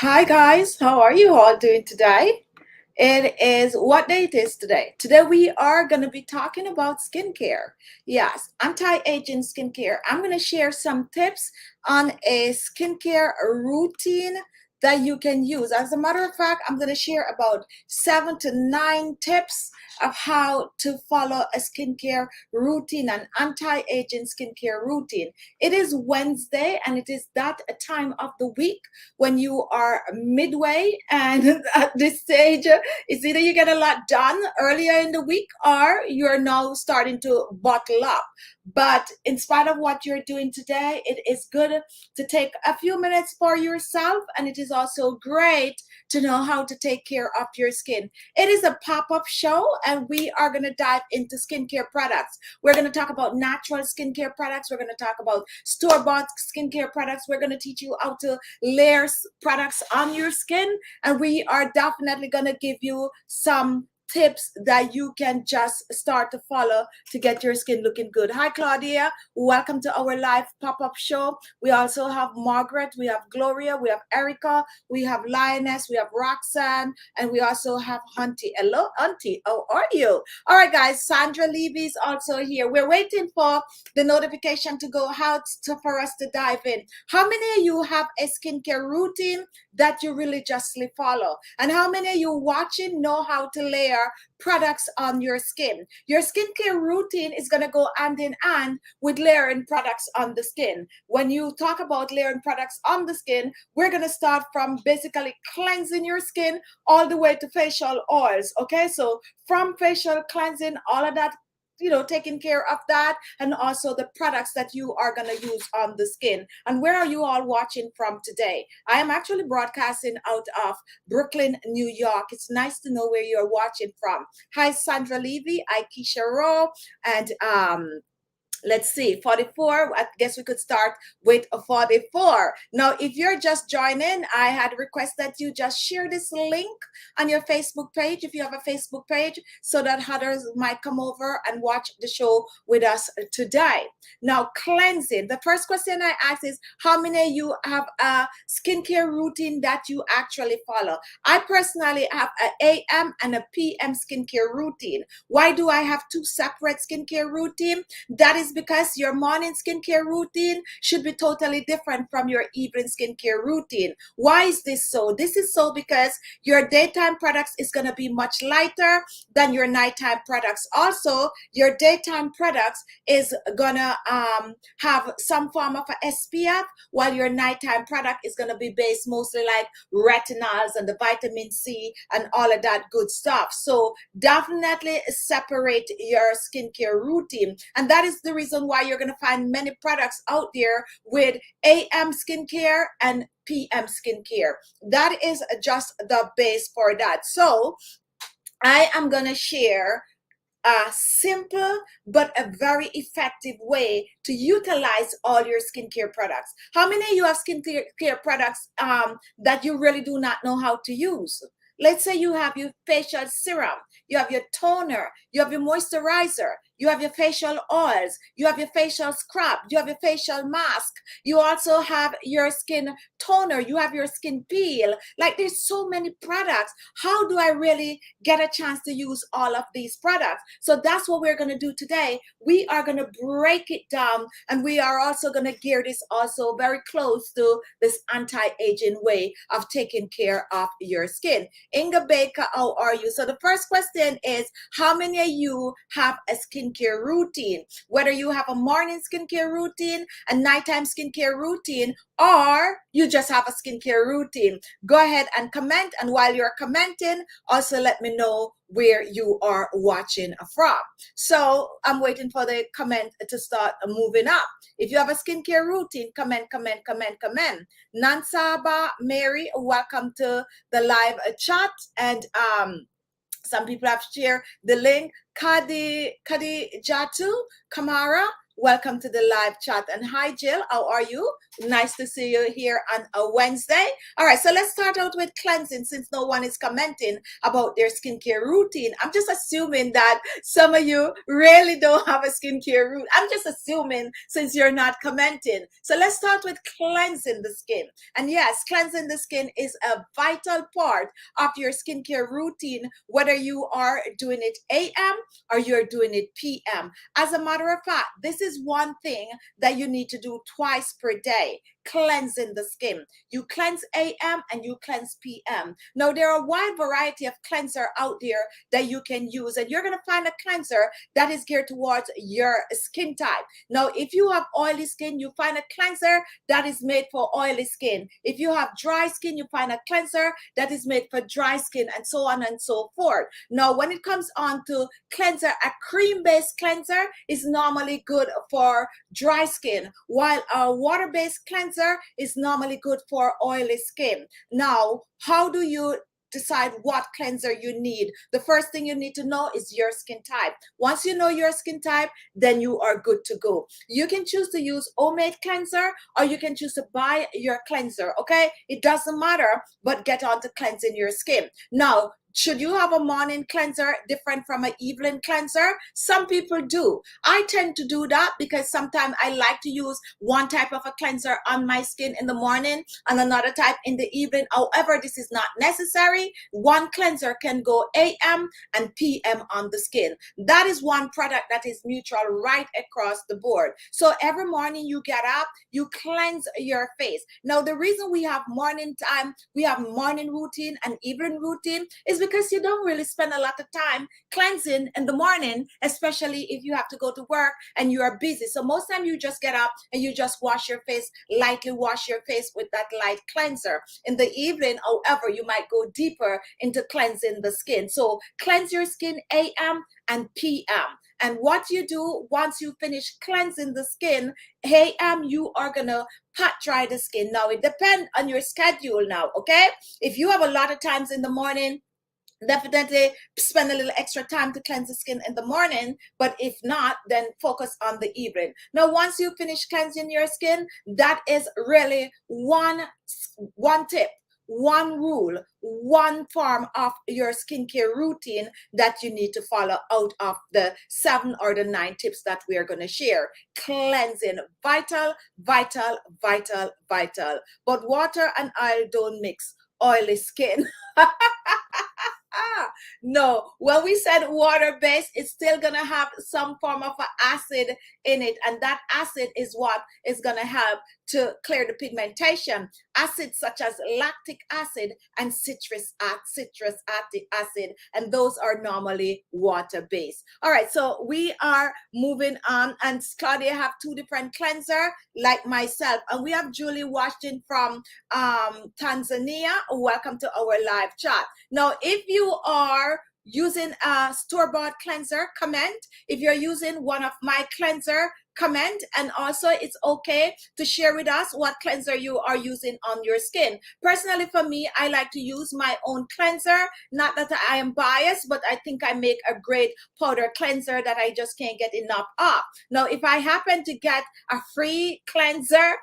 Hi guys, how are you all doing today? It is what day it is today. Today we are going to be talking about skincare. Yes, anti-aging skincare. I'm going to share some tips on a skincare routine that you can use. As a matter of fact, I'm going to share about 7 to 9 tips of how to follow a skincare routine, an anti-aging skincare routine. It is Wednesday and it is that time of the week when you are midway, and at this stage it's either you get a lot done earlier in the week or you're now starting to bottle up. But in spite of what you're doing today, it is good to take a few minutes for yourself, and it is also great to know how to take care of your skin. It is a pop-up show and we are going to dive into skincare products. We're going to talk about natural skincare products. We're going to talk about store-bought skincare products. We're going to teach you how to layer products on your skin, and we are definitely going to give you some tips that you can just start to follow to get your skin looking good. Hi Claudia, welcome to our live pop-up show. We also have Margaret, we have Gloria, we have Erica, we have Lioness, we have Roxanne, and we also have Hunty. Hello Hunty, how are you? All right guys, Sandra Levy is also here. We're waiting for the notification to go out for us to dive in. How many of you have a skincare routine that you religiously follow? And how many of you watching know how to layer products on your skin? Your skincare routine is going to go hand in hand with layering products on the skin. When you talk about layering products on the skin, we're going to start from basically cleansing your skin all the way to facial oils. Okay, so from facial cleansing, all of that, taking care of that, and also the products that you are going to use on the skin. And where are you all watching from today? I am actually broadcasting out of Brooklyn, New York. It's nice to know where you're watching from. Hi Sandra Levy, hi Keisha Rowe, and let's see, 44. I guess we could start with a 44. Now, if you're just joining, I had request that you just share this link on your Facebook page, if you have a Facebook page, so that others might come over and watch the show with us today. Now, cleansing. The first question I ask is, how many of you have a skincare routine that you actually follow? I personally have an AM and a PM skincare routine. Why do I have two separate skincare routines? That is because your morning skincare routine should be totally different from your evening skincare routine. Why is this so? This is so because your daytime products is going to be much lighter than your nighttime products. Also, your daytime products is going to have some form of a SPF, while your nighttime product is going to be based mostly like retinols and the vitamin C and all of that good stuff. So definitely separate your skincare routine. And that is the reason why you're going to find many products out there with AM skincare and PM skincare. That is just the base for that. So I am going to share a simple but a very effective way to utilize all your skincare products. How many of you have skincare products that you really do not know how to use? Let's say you have your facial serum, you have your toner, you have your moisturizer, you have your facial oils, you have your facial scrub, you have your facial mask, you also have your skin toner, you have your skin peel. Like, there's so many products. How do I really get a chance to use all of these products? So that's what we're going to do today. We are going to break it down, and we are also going to gear this also very close to this anti-aging way of taking care of your skin. Inga Baker, how are you? So the first question is, how many of you have a skincare routine? Whether you have a morning skincare routine, a nighttime skincare routine, or you just have a skincare routine. Go ahead and comment, and while you're commenting, also let me know where you are watching from. So I'm waiting for the comment to start moving up. If you have a skincare routine, comment. Nansaba Mary, welcome to the live chat. And some people have shared the link. Kadi Jatu Kamara, Welcome to the live chat. And hi, Jill. How are you? Nice to see you here on a Wednesday. All right, so let's start out with cleansing since no one is commenting about their skincare routine. I'm just assuming that some of you really don't have a skincare routine. I'm just assuming since you're not commenting. So let's start with cleansing the skin. And yes, cleansing the skin is a vital part of your skincare routine, whether you are doing it AM or you're doing it PM. As a matter of fact, this is one thing that you need to do twice per day, cleansing the skin. You cleanse AM and you cleanse PM. Now, there are a wide variety of cleanser out there that you can use, and you're going to find a cleanser that is geared towards your skin type. Now, if you have oily skin, you find a cleanser that is made for oily skin. If you have dry skin, you find a cleanser that is made for dry skin, and so on and so forth. Now, when it comes on to cleanser, a cream-based cleanser is normally good for dry skin, while a water-based cleanser is normally good for oily skin. Now, how do you decide what cleanser you need? The first thing you need to know is your skin type. Once you know your skin type, then you are good to go. You can choose to use homemade cleanser or you can choose to buy your cleanser, okay? It doesn't matter, but get on to cleansing your skin. Now, should you have a morning cleanser different from an evening cleanser? Some people do. I tend to do that because sometimes I like to use one type of a cleanser on my skin in the morning and another type in the evening. However, this is not necessary. One cleanser can go AM and PM on the skin. That is one product that is neutral right across the board. So every morning you get up, you cleanse your face. Now, the reason we have morning time, we have morning routine and evening routine is because you don't really spend a lot of time cleansing in the morning, especially if you have to go to work and you are busy. So most time you just get up and you just wash your face, lightly wash your face with that light cleanser. In the evening, however, you might go deeper into cleansing the skin. So cleanse your skin AM and PM. And what you do once you finish cleansing the skin, AM, you are gonna pat dry the skin. Now it depends on your schedule now, okay? If you have a lot of times in the morning, definitely spend a little extra time to cleanse the skin in the morning, but if not, then focus on the evening. Now, once you finish cleansing your skin, that is really one tip, one rule, one form of your skincare routine that you need to follow out of the 7 or the 9 tips that we are going to share. Cleansing, vital, vital, vital, vital. But water and oil don't mix. Oily skin. No, when we said water-based, it's still gonna have some form of an acid in it, and that acid is what is gonna help to clear the pigmentation. Acids such as lactic acid and citrus acid, and those are normally water-based. All right, so we are moving on, and Claudia have 2 different cleanser like myself, and we have Julie watching from Tanzania. Welcome to our live chat. Now, if you are using a store-bought cleanser, comment. If you're using one of my cleanser, comment. And also it's okay to share with us what cleanser you are using on your skin. Personally, for me, I like to use my own cleanser. Not that I am biased, but I think I make a great powder cleanser that I just can't get enough of. Now, if I happen to get a free cleanser,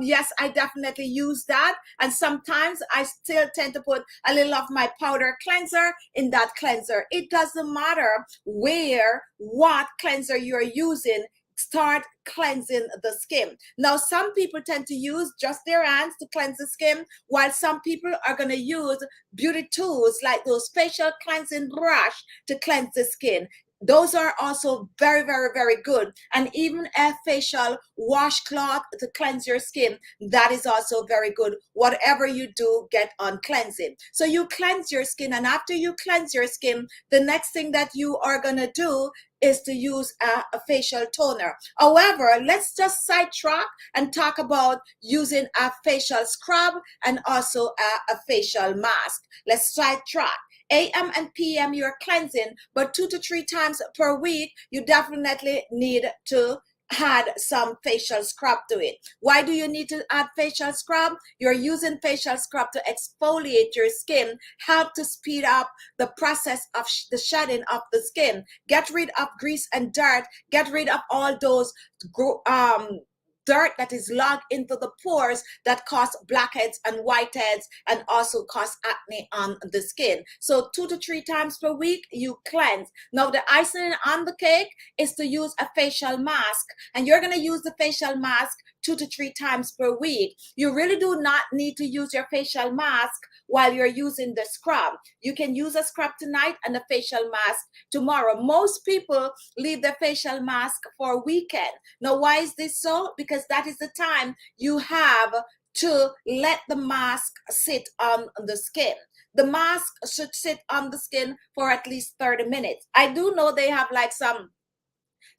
yes, I definitely use that. And sometimes I still tend to put a little of my powder cleanser in that cleanser. It doesn't matter what cleanser you're using. Start cleansing the skin. Now, some people tend to use just their hands to cleanse the skin, while some people are going to use beauty tools like those facial cleansing brush to cleanse the skin. Those are also very, very, very good. And even a facial washcloth to cleanse your skin, that is also very good. Whatever you do, get on cleansing. So you cleanse your skin, and after you cleanse your skin, the next thing that you are going to do is to use a facial toner. However, let's just sidetrack and talk about using a facial scrub and also a facial mask. Let's sidetrack. AM and PM you're cleansing, but 2 to 3 times per week you definitely need to add some facial scrub to it. Why do you need to add facial scrub? You're using facial scrub to exfoliate your skin, help to speed up the process of the shedding of the skin, get rid of grease and dirt, get rid of all those dirt that is logged into the pores that cause blackheads and whiteheads and also cause acne on the skin. So 2 to 3 times per week you cleanse. Now the icing on the cake is to use a facial mask, and you're going to use the facial mask 2 to 3 times per week. You really do not need to use your facial mask while you're using the scrub. You can use a scrub tonight and a facial mask tomorrow. Most people leave their facial mask for a weekend. Now, why is this so? Because that is the time you have to let the mask sit on the skin. The mask should sit on the skin for at least 30 minutes. I do know they have like some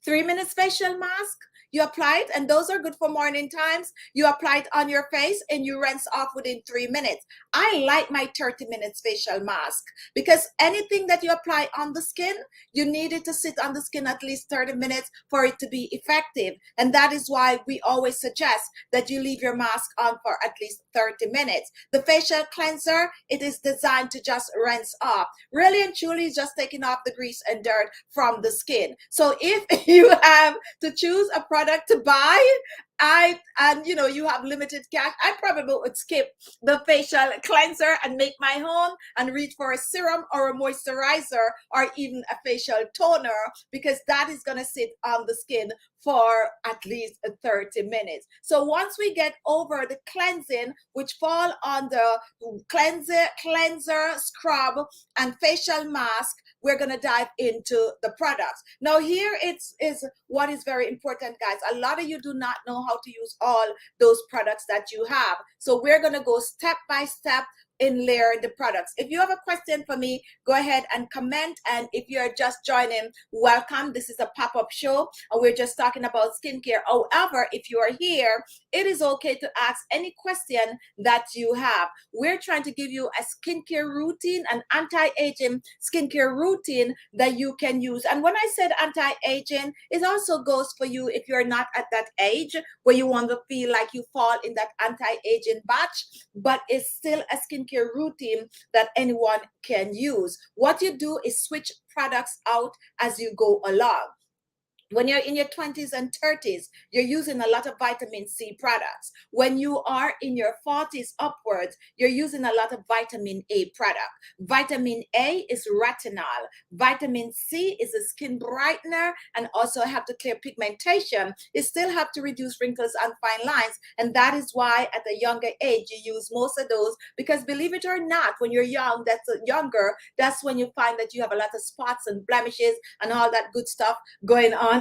3-minute facial mask. You apply it, and those are good for morning times. You apply it on your face and you rinse off within 3 minutes. I like my 30 minutes facial mask because anything that you apply on the skin, you need it to sit on the skin at least 30 minutes for it to be effective. And that is why we always suggest that you leave your mask on for at least 30 minutes. The facial cleanser, it is designed to just rinse off. Really and truly just taking off the grease and dirt from the skin. So if you have to choose a product to buy, you have limited cash, I probably would skip the facial cleanser and make my own and reach for a serum or a moisturizer or even a facial toner, because that is going to sit on the skin for at least 30 minutes. So once we get over the cleansing, which fall on the cleanser, scrub, and facial mask, we're going to dive into the products. Now here is what is very important, guys. A lot of you do not know how to use all those products that you have. So we're going to go step by step in layer the products. If you have a question for me, go ahead and comment. And if you're just joining, welcome. This is a pop-up show and we're just talking about skincare. However, if you are here, it is okay to ask any question that you have. We're trying to give you a skincare routine, an anti-aging skincare routine that you can use. And when I said anti-aging, it also goes for you if you're not at that age where you want to feel like you fall in that anti-aging batch, but it's still a skincare routine that anyone can use. What you do is switch products out as you go along. When you're in your 20s and 30s, you're using a lot of vitamin C products. When you are in your 40s upwards, you're using a lot of vitamin A product. Vitamin A is retinol. Vitamin C is a skin brightener and also help to clear pigmentation. It still help to reduce wrinkles and fine lines. And that is why at a younger age, you use most of those, because believe it or not, when you're young, younger, that's when you find that you have a lot of spots and blemishes and all that good stuff going on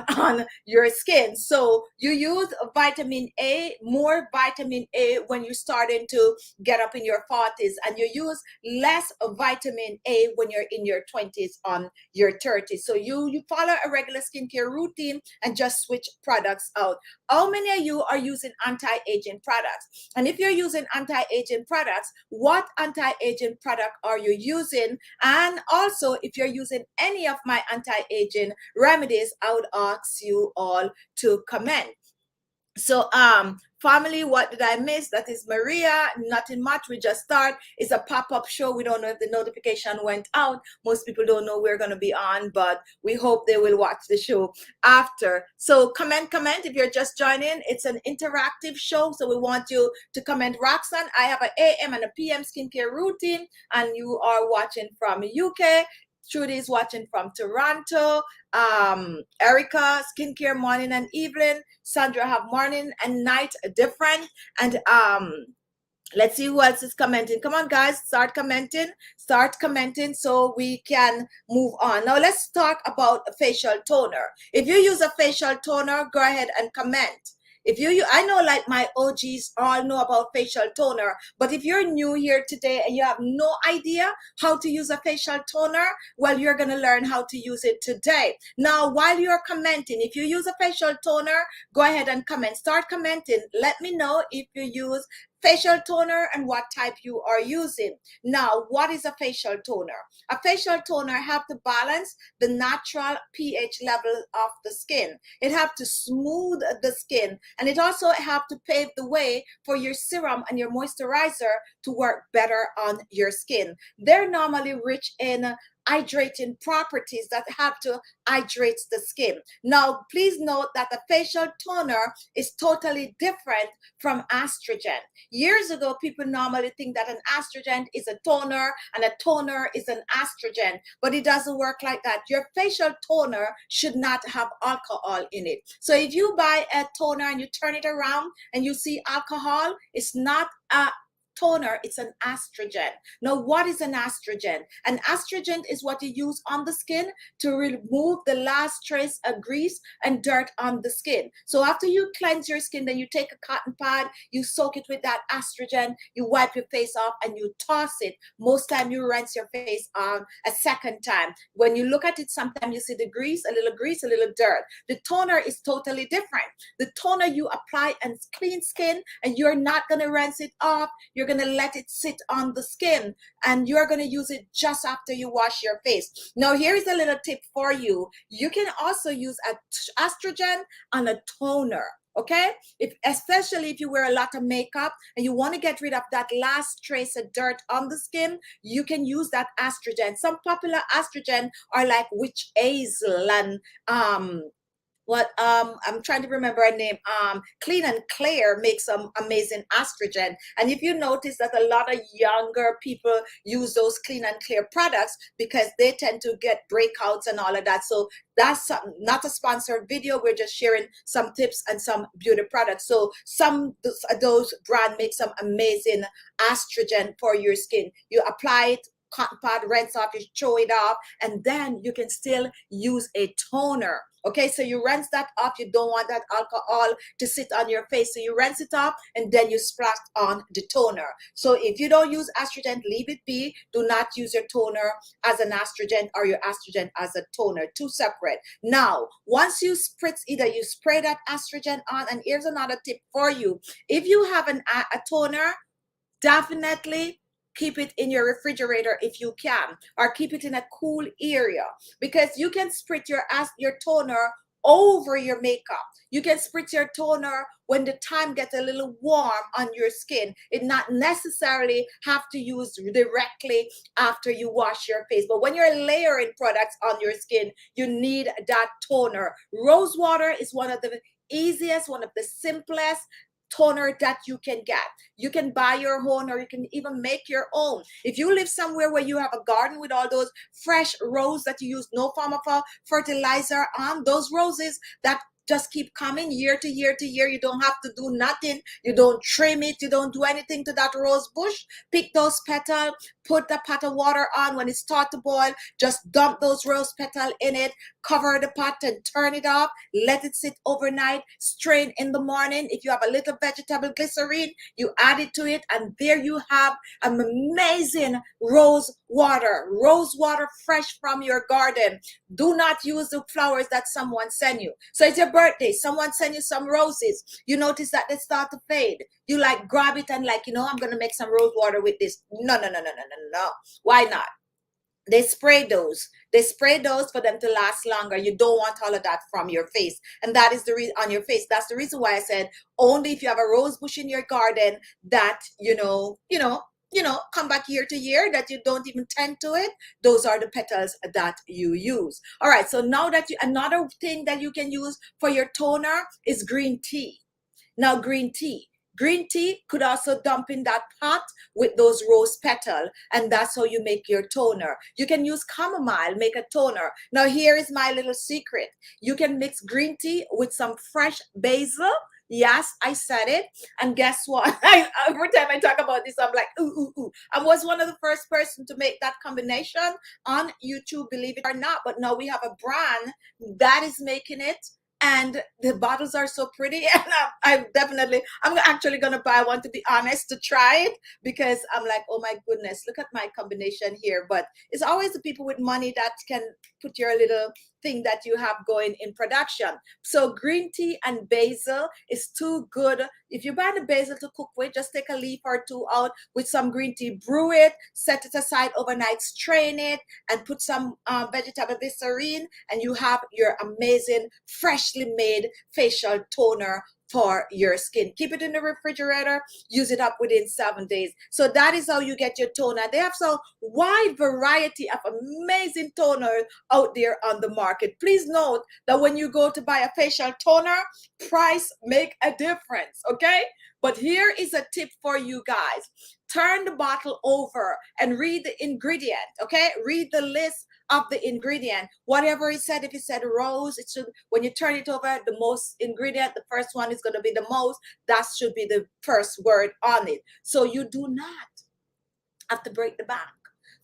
your skin. So you use vitamin A, more vitamin A when you're starting to get up in your 40s, and you use less vitamin A when you're in your 20s on your 30s. So you follow a regular skincare routine and just switch products out. How many of you are using anti-aging products? And if you're using anti-aging products, what anti-aging product are you using? And also, if you're using any of my anti-aging remedies, I would ask you all to comment. So family, what did I miss? That is Maria. Nothing much. We just start. It's a pop-up show. We don't know if the notification went out. Most people don't know we're going to be on, but we hope they will watch the show after. So comment if you're just joining. It's an interactive show, so we want you to comment. Roxanne, I have an AM and a PM skincare routine, and you are watching from UK. Trudy is watching from Toronto. Erica, skincare morning and evening. Sandra have morning and night different. And let's see who else is commenting. Come on, guys, start commenting so we can move on. Now let's talk about a facial toner. If you use a facial toner, go ahead and comment. If I know like my OGs all know about facial toner, but if you're new here today and you have no idea how to use a facial toner, well, you're going to learn how to use it today. Now, while you're commenting, if you use a facial toner, go ahead and comment. Start commenting. Let me know if you use facial toner and what type you are using. Now, what is a facial toner? A facial toner have to balance the natural pH level of the skin. It have to smooth the skin, and it also have to pave the way for your serum and your moisturizer to work better on your skin. They're normally rich in hydrating properties that have to hydrate the skin. Now, please note that the facial toner is totally different from estrogen. Years ago, people normally think that an estrogen is a toner and a toner is an estrogen, but it doesn't work like that. Your facial toner should not have alcohol in it. So if you buy a toner and you turn it around and you see alcohol, it's not a toner, it's an estrogen. Now, what is an estrogen? An estrogen is what you use on the skin to remove the last trace of grease and dirt on the skin. So after you cleanse your skin, then you take a cotton pad, you soak it with that estrogen, you wipe your face off and you toss it. Most time you rinse your face on a second time. When you look at it, sometimes you see the grease, a little dirt. The toner is totally different. The toner you apply and clean skin, and you're not going to rinse it off. You're going to let it sit on the skin, and you're going to use it just after you wash your face. Now, here is a little tip for you. You can also use an estrogen on a toner. Okay, especially if you wear a lot of makeup and you want to get rid of that last trace of dirt on the skin, you can use that estrogen. Some popular estrogen are like witch hazel and I'm trying to remember a name. Clean and Clear makes some amazing estrogen. And if you notice that a lot of younger people use those Clean and Clear products because they tend to get breakouts and all of that. So that's not a sponsored video. We're just sharing some tips and some beauty products. So those brands make some amazing estrogen for your skin. You apply it, cotton pad, rinse off, you throw it off, and then you can still use a toner. Okay, so you rinse that off. You don't want that alcohol to sit on your face. So you rinse it off and then you splash on the toner. So if you don't use estrogen, leave it be. Do not use your toner as an estrogen or your estrogen as a toner. Two separate. Now, once you spritz, either you spray that estrogen on, and here's another tip for you. If you have a toner, definitely keep it in your refrigerator if you can, or keep it in a cool area, because you can spritz your toner over your makeup. You can spritz your toner when the time gets a little warm on your skin. It not necessarily have to use directly after you wash your face, but when you're layering products on your skin, you need that toner. Rose water is one of the easiest, one of the simplest toner that you can get. You can buy your own, or you can even make your own. If you live somewhere where you have a garden with all those fresh roses that you use no form of a fertilizer on, those roses that just keep coming year to year to year, you don't have to do nothing. You don't trim it. You don't do anything to that rose bush. Pick those petals, put the pot of water on. When it starts to boil, just dump those rose petals in it, cover the pot and turn it off. Let it sit overnight. Strain in the morning. If you have a little vegetable glycerine, you add it to it, and there you have an amazing rose water. Rose water fresh from your garden. Do not use the flowers that someone sent you. So it's your birthday, someone sent you some roses. You notice that they start to fade. You like grab it and like, I'm going to make some rose water with this. No. Why not? They spray those. They spray those for them to last longer. You don't want all of that from your face. And that is the reason on your face. That's the reason why I said only if you have a rose bush in your garden that, come back year to year, that you don't even tend to it. Those are the petals that you use. All right. So now that another thing that you can use for your toner is green tea. Now, green tea could also dump in that pot with those rose petals, and that's how you make your toner. You can use chamomile, make a toner. Now, here is my little secret. You can mix green tea with some fresh basil. Yes, I said it. And guess what? Every time I talk about this, I'm like, ooh. I was one of the first person to make that combination on YouTube, believe it or not. But now we have a brand that is making it. And the bottles are so pretty, and I'm actually gonna buy one, to be honest, to try it, because I'm like, oh my goodness, look at my combination here. But it's always the people with money that can put your little thing that you have going in production. So green tea and basil is too good. If you buy the basil to cook with, just take a leaf or two out with some green tea, brew it, set it aside overnight, strain it, and put some vegetable glycerine, and you have your amazing freshly made facial toner for your skin. Keep it in the refrigerator, use it up within 7 days. So that is how you get your toner. They have so wide variety of amazing toners out there on the market. Please note that when you go to buy a facial toner, price make a difference, okay? But here is a tip for you guys. Turn the bottle over and read the ingredient, okay? Read the list of the ingredient. Whatever it said, if it said rose, it should, when you turn it over, the most ingredient, the first one is going to be the most. That should be the first word on it. So you do not have to break the bank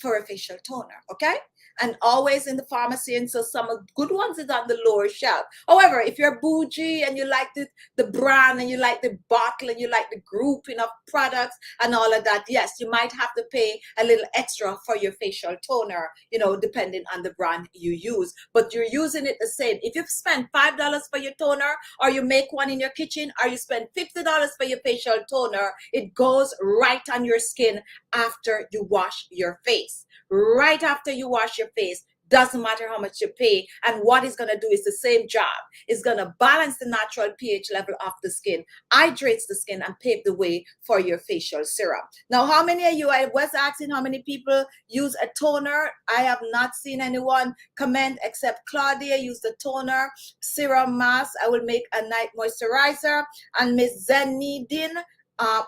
for a facial toner, okay? And always in the pharmacy, and so some of good ones is on the lower shelf. However, if you're bougie and you like the brand and you like the bottle and you like the grouping of products and all of that, yes, you might have to pay a little extra for your facial toner, you know, depending on the brand you use. But you're using it the same. If you spend $5 for your toner, or you make one in your kitchen, or you spend $50 for your facial toner, it goes right on your skin after you wash your face. Right after you wash your face, doesn't matter how much you pay, and what it's going to do is the same job. It's going to balance the natural pH level of the skin, hydrates the skin, and pave the way for your facial serum. Now, how many of you, I was asking how many people use a toner. I have not seen anyone comment except Claudia used the toner, serum mask. I will make a night moisturizer. And Miss Zenidin, how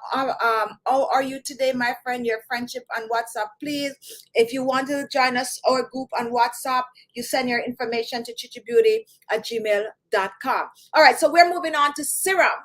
are you today, my friend? Your friendship on WhatsApp, please. If you want to join us, our group on WhatsApp, you send your information to khichibeauty@gmail.com. All right, so we're moving on to serum.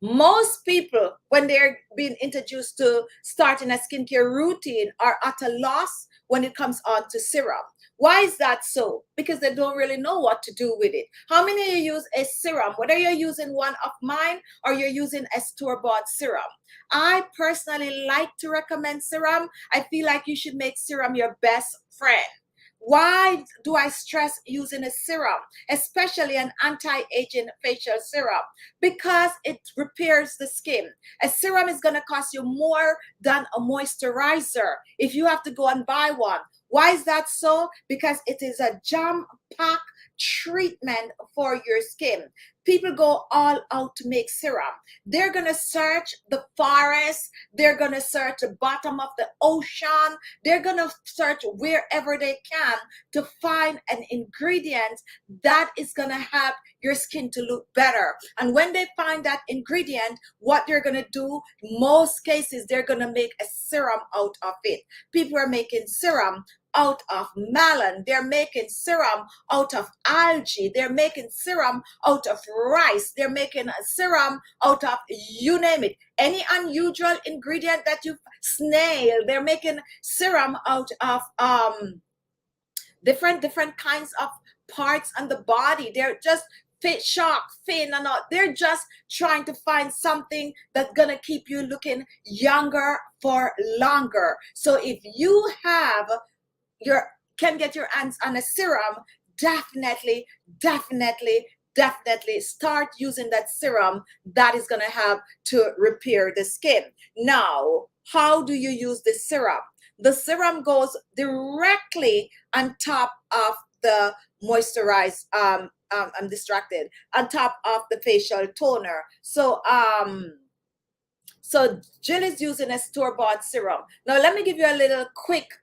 Most people, when they're being introduced to starting a skincare routine, are at a loss when it comes on to serum. Why is that so? Because they don't really know what to do with it. How many of you use a serum, whether you're using one of mine or you're using a store-bought serum? I personally like to recommend serum. I feel like you should make serum your best friend. Why do I stress using a serum, especially an anti-aging facial serum? Because it repairs the skin. A serum is going to cost you more than a moisturizer if you have to go and buy one. Why is that so? Because it is a jam-packed treatment for your skin. People go all out to make serum. They're going to search the forest. They're going to search the bottom of the ocean. They're going to search wherever they can to find an ingredient that is going to help your skin to look better. And when they find that ingredient, what they're going to do, most cases, they're going to make a serum out of it. People are making serum out of melon. They're making serum out of algae. They're making serum out of rice. They're making a serum out of, you name it, any unusual ingredient that you, snail. They're making serum out of different kinds of parts on the body. They're just fit, shark, fin, and all. They're just trying to find something that's gonna keep you looking younger for longer. So if you have can get your hands on a serum, definitely start using that serum. That is going to help to repair the skin. Now, how do you use the serum? The serum goes directly on top of the moisturized, I'm distracted, on top of the facial toner. So Jill is using a store-bought serum. Now let me give you a little quick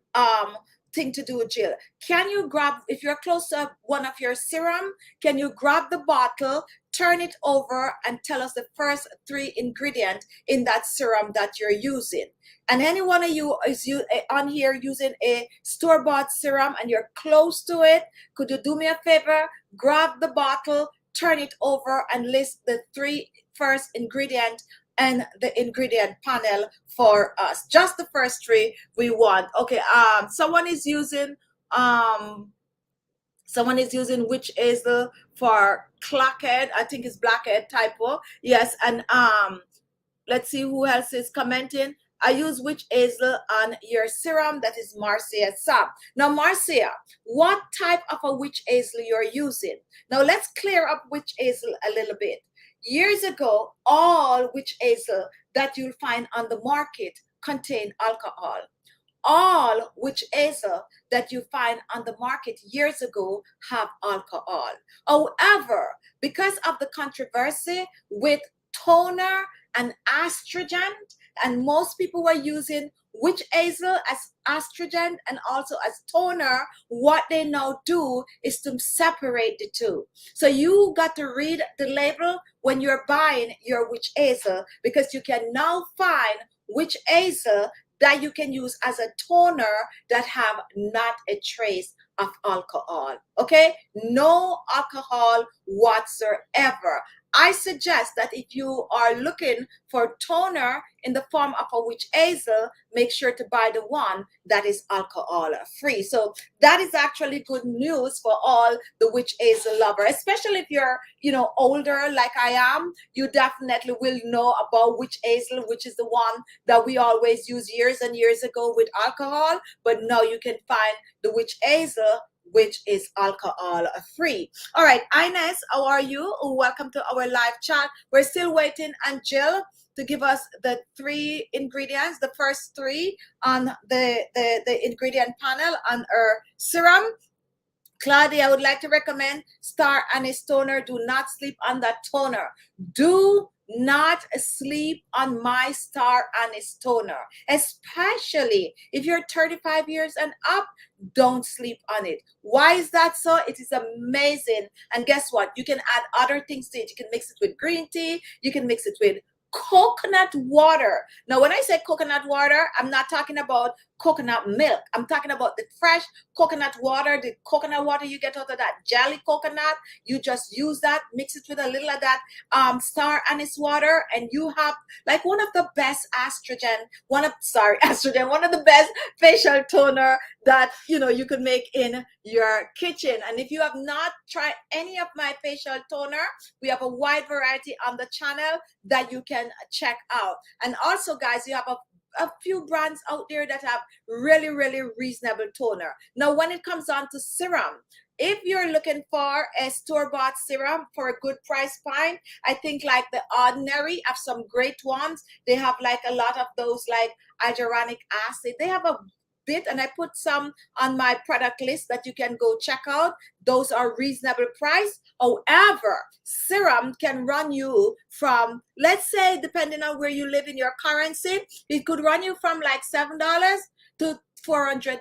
thing to do, Jill. Can you grab, if you're close to one of your serum, can you grab the bottle, turn it over, and tell us the first 3 ingredients in that serum that you're using? And any one of you is on here using a store-bought serum and you're close to it, could you do me a favor? Grab the bottle, turn it over, and list the 3 first ingredients and the ingredient panel for us. Just the first 3 we want. Okay, someone is using which is the for clackhead, I think it's blackhead typo. Yes, and let's see who else is commenting. I use witch hazel on your serum, that is Marcia Sap. Now, Marcia, what type of a witch hazel you're using? Now, let's clear up witch hazel a little bit. Years ago, all witch hazel that you'll find on the market contain alcohol. All witch hazel that you find on the market years ago have alcohol. However, because of the controversy with toner and astringent, and most people were using witch hazel as astringent and also as toner, what they now do is to separate the two. So you got to read the label when you're buying your witch hazel, because you can now find witch hazel that you can use as a toner that have not a trace of alcohol. Okay, no alcohol whatsoever. I suggest that if you are looking for toner in the form of a witch hazel, make sure to buy the one that is alcohol free. So that is actually good news for all the witch hazel lover, especially if you're, older like I am. You definitely will know about witch hazel, which is the one that we always use years and years ago with alcohol. But now you can find the witch hazel, which is alcohol free. All right, Ines, how are you? Welcome to our live chat. We're still waiting on Jill to give us the 3 ingredients, the first 3 on the ingredient panel on our serum. Claudia, I would like to recommend Star Anise Toner. Do not sleep on that toner. Do not sleep on my Star Anise Toner, especially if you're 35 years and up. Don't sleep on it. Why is that so? It is amazing. And guess what? You can add other things to it. You can mix it with green tea. You can mix it with coconut water. Now, when I say coconut water, I'm not talking about coconut milk. I'm talking about the fresh coconut water, the coconut water you get out of that jelly coconut. You just use that, mix it with a little of that Star Anise water, and you have like one of the best one of the best facial toner that you could make in your kitchen. And if you have not tried any of my facial toner, we have a wide variety on the channel that you can check out. And also, guys, you have a few brands out there that have really, really reasonable toner. Now, when it comes on to serum, if you're looking for a store-bought serum for a good price point, I think like The Ordinary have some great ones. They have like a lot of those like hyaluronic acid. They have a bit, and I put some on my product list that you can go check out. Those are reasonable price. However, serum can run you from, let's say, depending on where you live in your currency, it could run you from like $7 to $400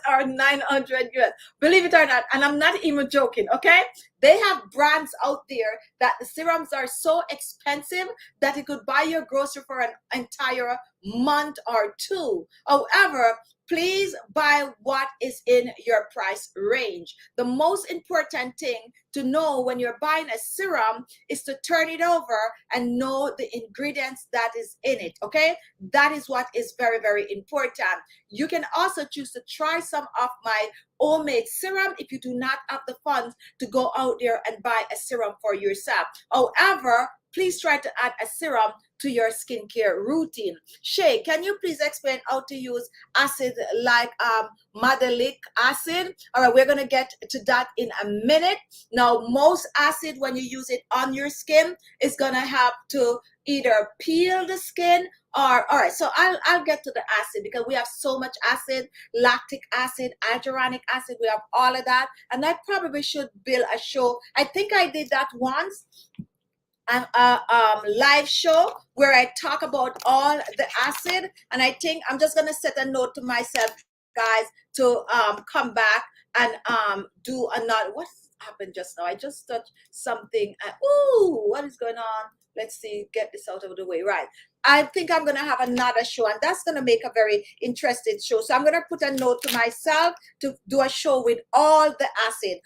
or $900 US. Believe it or not, and I'm not even joking, okay? They have brands out there that the serums are so expensive that it could buy your grocery for an entire month or 2. However, please buy what is in your price range. The most important thing to know when you're buying a serum is to turn it over and know the ingredients that is in it, okay? That is what is very, very important. You can also choose to try some of my homemade serum if you do not have the funds to go out there and buy a serum for yourself. However, please try to add a serum to your skincare routine. Shay, can you please explain how to use acid like malic acid? All right, we're going to get to that in a minute. Now, most acid, when you use it on your skin, is going to have to either peel the skin or, all right, so I'll get to the acid because we have so much acid, lactic acid, hyaluronic acid, we have all of that. And I probably should build a show. I think I did that once. Live show where I talk about all the acid, and I think I'm just gonna set a note to myself, guys, to come back and do another. What happened just now? I just touched something. Ooh, what is going on? Let's see, get this out of the way. Right, I think I'm gonna have another show, and that's gonna make a very interesting show. So I'm gonna put a note to myself to do a show with all the acid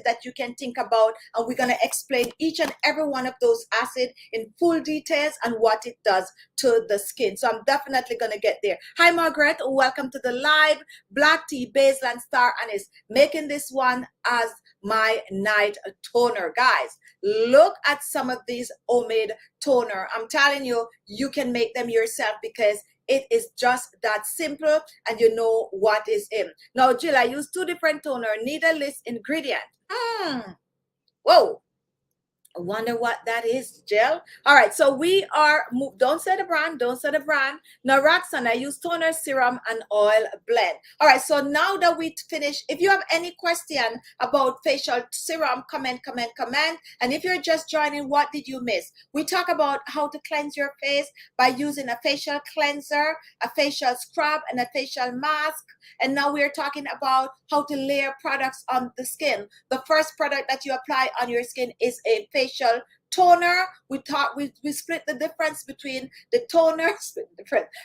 that you can think about, and we're gonna explain each and every one of those acid in full details and what it does to the skin. So I'm definitely gonna get there. Hi, Margaret. Welcome to the live. Black tea, basil, and star anise. Making this one as my night toner, guys. Look at some of these homemade toner. I'm telling you, you can make them yourself because It is just that simple, and you know what is in. Now, Jill, I use 2 different toner, need a list ingredient. Whoa. I wonder what that is, Jill. All right, so we are, don't say the brand, don't say the brand. Now, Roxanne, I use toner, serum, and oil blend. All right, so now that we finish, if you have any question about facial serum, comment. And if you're just joining, what did you miss? We talk about how to cleanse your face by using a facial cleanser, a facial scrub, and a facial mask. And now we're talking about how to layer products on the skin. The first product that you apply on your skin is a facial toner. We split the difference between the toner,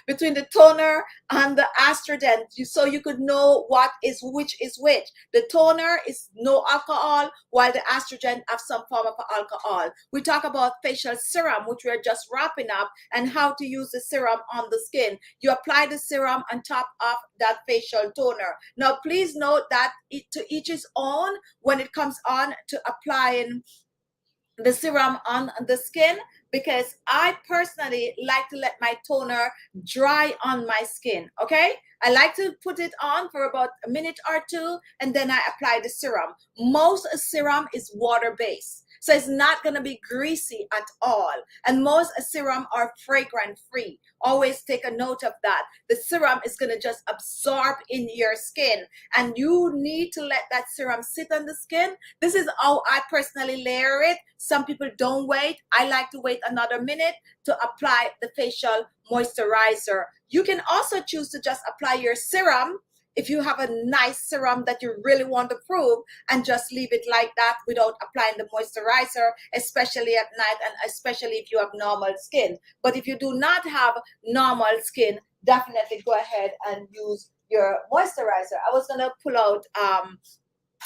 between the toner and the astringent, so you could know which is which. The toner is no alcohol, while the astringent have some form of alcohol. We talk about facial serum, which we're just wrapping up, and how to use the serum on the skin. You apply the serum on top of that facial toner. Now, please note that to each his own when it comes on to applying the serum on the skin, because I personally like to let my toner dry on my skin. Okay, I like to put it on for about a minute or two, and then I apply the serum. Most serum is water-based, so it's not going to be greasy at all, and most serum are fragrance free. Always take a note of that. The serum is going to just absorb in your skin, and you need to let that serum sit on the skin. This is how I personally layer it. Some people don't wait. I like to wait another minute to apply the facial moisturizer. You can also choose to just apply your serum if you have a nice serum that you really want to prove, and just leave it like that without applying the moisturizer, especially at night, and especially if you have normal skin. But if you do not have normal skin, definitely go ahead and use your moisturizer. I was gonna pull out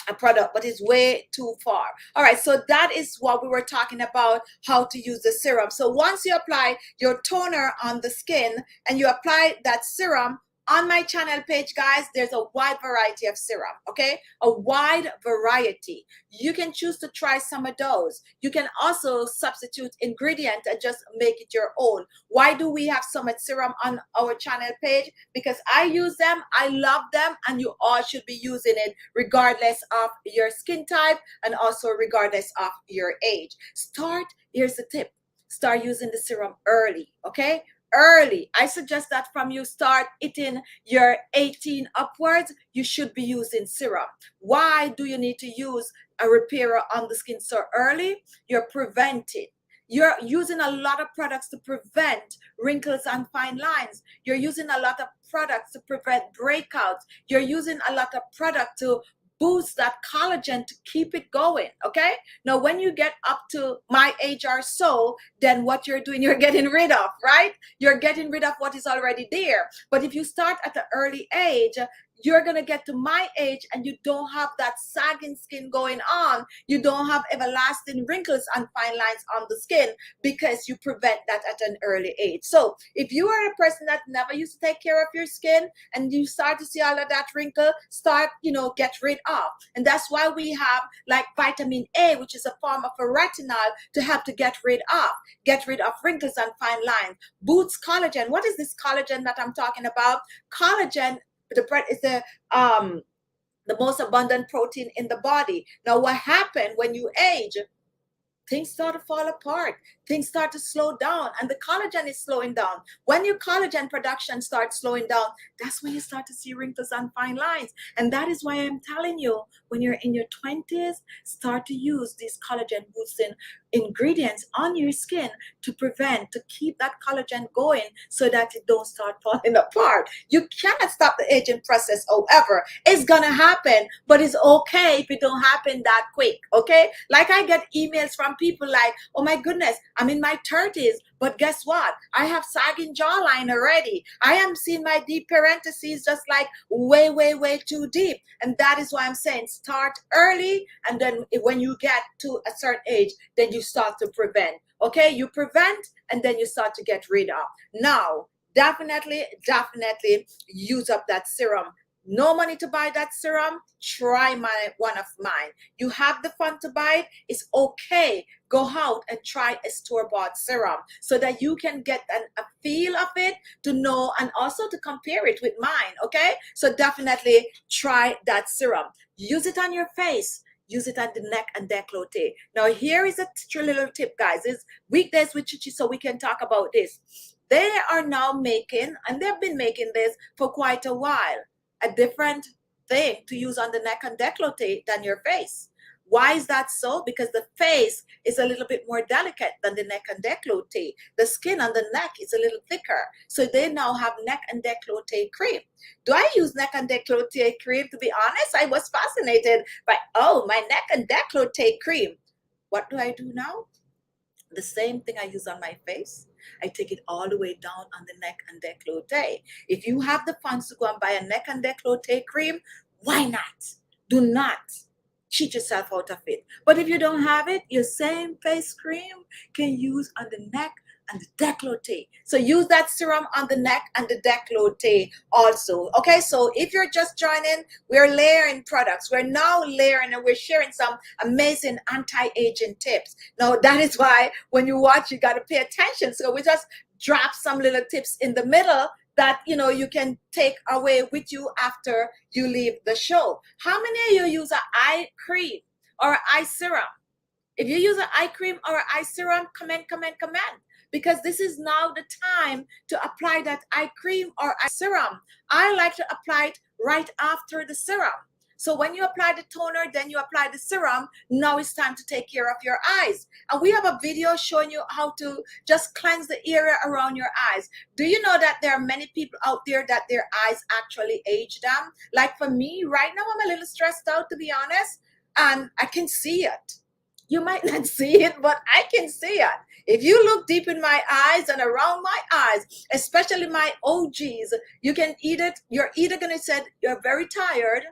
a product, but it's way too far. All right, so that is what we were talking about, how to use the serum. So once you apply your toner on the skin and you apply that serum, on my channel page, guys, there's a wide variety of serum, okay? A wide variety. You can choose to try some of those. You can also substitute ingredients and just make it your own. Why do we have so much serum on our channel page? Because I use them, I love them, and you all should be using it regardless of your skin type and also regardless of your age. Here's the tip. Start using the serum early, okay? Early. I suggest that from you start eating your 18 upwards, you should be using serum. Why do you need to use a repairer on the skin so early? You're preventing. You're using a lot of products to prevent wrinkles and fine lines. You're using a lot of products to prevent breakouts. You're using a lot of product to boost that collagen to keep it going. Okay, now when you get up to my age or so, then what you're doing, you're getting rid of, right? You're getting rid of what is already there. But if you start at an early age, you're gonna get to my age and you don't have that sagging skin going on. You don't have everlasting wrinkles and fine lines on the skin because you prevent that at an early age. So if you are a person that never used to take care of your skin and you start to see all of that wrinkle, start, get rid of. And that's why we have like vitamin A, which is a form of a retinol to help to get rid of wrinkles and fine lines. Boosts collagen. What is this collagen that I'm talking about? Collagen, the bread is the most abundant protein in the body. Now, what happened when you age? Things start to fall apart. Things start to slow down, and the collagen is slowing down. When your collagen production starts slowing down, that's when you start to see wrinkles and fine lines. And that is why I'm telling you, when you're in your 20s, start to use these collagen boosting ingredients on your skin to keep that collagen going so that it don't start falling apart. You cannot stop the aging process. However, it's gonna happen, but it's okay if it don't happen that quick. Okay, like I get emails from people like, oh my goodness, I'm in my 30s, but guess what? I have sagging jawline already. I am seeing my deep parentheses just like way, way, way too deep. And that is why I'm saying start early, and then when you get to a certain age, then you start to prevent. Okay, you prevent and then you start to get rid of. Now, definitely use up that serum. No money to buy that serum? Try one of mine. You have the fund to buy it? It's okay. Go out and try a store-bought serum so that you can get a feel of it to know, and also to compare it with mine, okay? So definitely try that serum. Use it on your face. Use it on the neck and décolleté. Now here is a little tip, guys. It's weekdays with Khichi, so we can talk about this. They are now making, and they've been making this for quite a while, a different thing to use on the neck and décolleté than your face. Why is that so? Because the face is a little bit more delicate than the neck and décolleté. The skin on the neck is a little thicker. So they now have neck and décolleté cream. Do I use neck and décolleté cream? To be honest, I was fascinated by, oh, my neck and décolleté cream. What do I do now? The same thing I use on my face. I take it all the way down on the neck and décolleté. If you have the funds to go and buy a neck and décolleté cream, why not? Do not cheat yourself out of it. But if you don't have it, your same face cream can use on the neck and the décolleté. So use that serum on the neck and the décolleté also. Okay, so if you're just joining, we're layering products. We're now layering, and we're sharing some amazing anti-aging tips. Now that is why when you watch, you got to pay attention. So we just drop some little tips in the middle that you can take away with you after you leave the show. How many of you use an eye cream or an eye serum? If you use an eye cream or an eye serum, comment. Because this is now the time to apply that eye cream or eye serum. I like to apply it right after the serum. So when you apply the toner, then you apply the serum. Now it's time to take care of your eyes. And we have a video showing you how to just cleanse the area around your eyes. Do you know that there are many people out there that their eyes actually age them? Like for me, right now, I'm a little stressed out, to be honest, and I can see it. You might not see it, but I can see it. If you look deep in my eyes and around my eyes, especially my OGs, you can eat it. You're either going to say you're very tired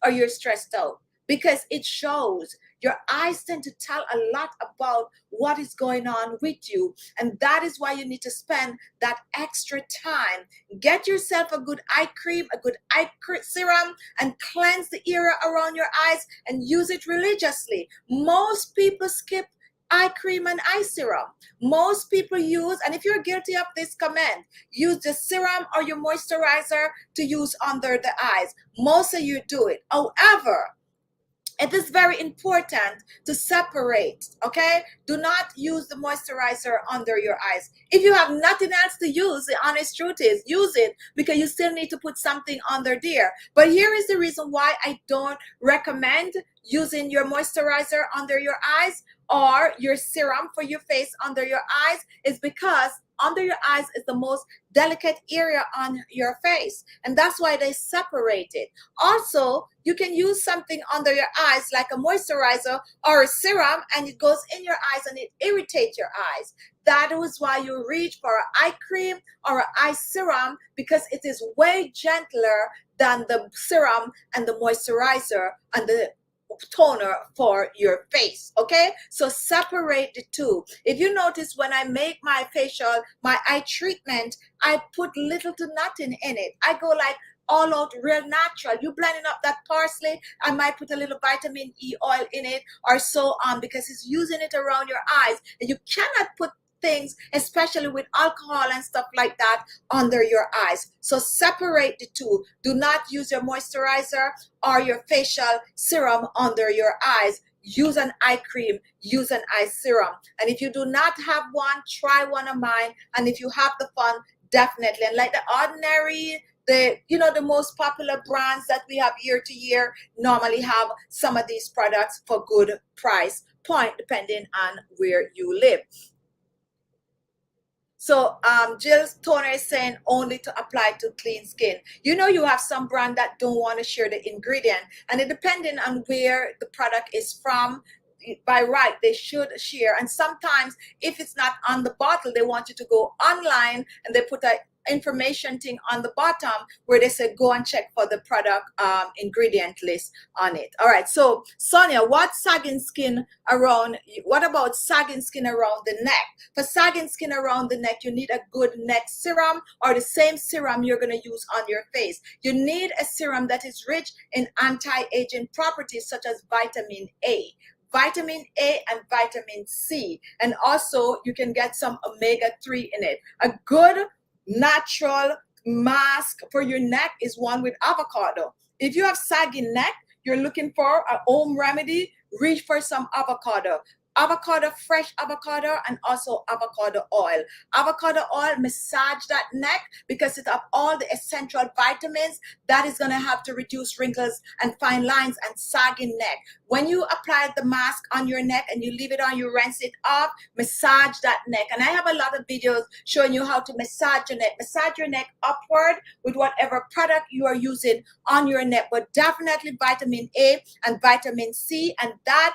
or you're stressed out, because it shows. Your eyes tend to tell a lot about what is going on with you. And that is why you need to spend that extra time. Get yourself a good eye cream, a good eye serum, and cleanse the area around your eyes and use it religiously. Most people skip eye cream and eye serum. Most people use, and if you're guilty of this, comment, use the serum or your moisturizer to use under the eyes. Most of you do it. However, it is very important to separate, okay? Do not use the moisturizer under your eyes. If you have nothing else to use, the honest truth is, use it, because you still need to put something under there. But here is the reason why I don't recommend using your moisturizer under your eyes or your serum for your face under your eyes, is because under your eyes is the most delicate area on your face, and that's why they separate it. Also, you can use something under your eyes like a moisturizer or a serum, and it goes in your eyes and it irritates your eyes. That is why you reach for an eye cream or an eye serum, because it is way gentler than the serum and the moisturizer and the toner for your face. Okay, so separate the two. If you notice, when I make my facial, my eye treatment, I put little to nothing in it. I go like all out, real natural. You blending up that parsley, I might put a little vitamin E oil in it or so on, because it's using it around your eyes, and you cannot put things, especially with alcohol and stuff like that, under your eyes. So separate the two. Do not use your moisturizer or your facial serum under your eyes. Use an eye cream, use an eye serum. And if you do not have one, try one of mine. And if you have the fun, definitely. And like the ordinary, the most popular brands that we have year to year normally have some of these products for good price point, depending on where you live. So Jill's toner is saying only to apply to clean skin. You have some brand that don't want to share the ingredient, and it depending on where the product is from, by right they should share. And sometimes if it's not on the bottle, they want you to go online and they put a information thing on the bottom where they say go and check for the product ingredient list on it. All right, so Sonia, what about sagging skin around the neck? For sagging skin around the neck, you need a good neck serum, or the same serum you're going to use on your face. You need a serum that is rich in anti-aging properties such as vitamin A and vitamin C, and also you can get some omega-3 in it. A good natural mask for your neck is one with avocado. If you have saggy neck, you're looking for a home remedy, reach for some avocado. Avocado, fresh avocado, and also avocado oil. Avocado oil, massage that neck because it have all the essential vitamins that is going to have to reduce wrinkles and fine lines and saggy neck. When you apply the mask on your neck and you leave it on, you rinse it off, massage that neck. And I have a lot of videos showing you how to massage your neck. Massage your neck upward with whatever product you are using on your neck, but definitely vitamin A and vitamin C, and that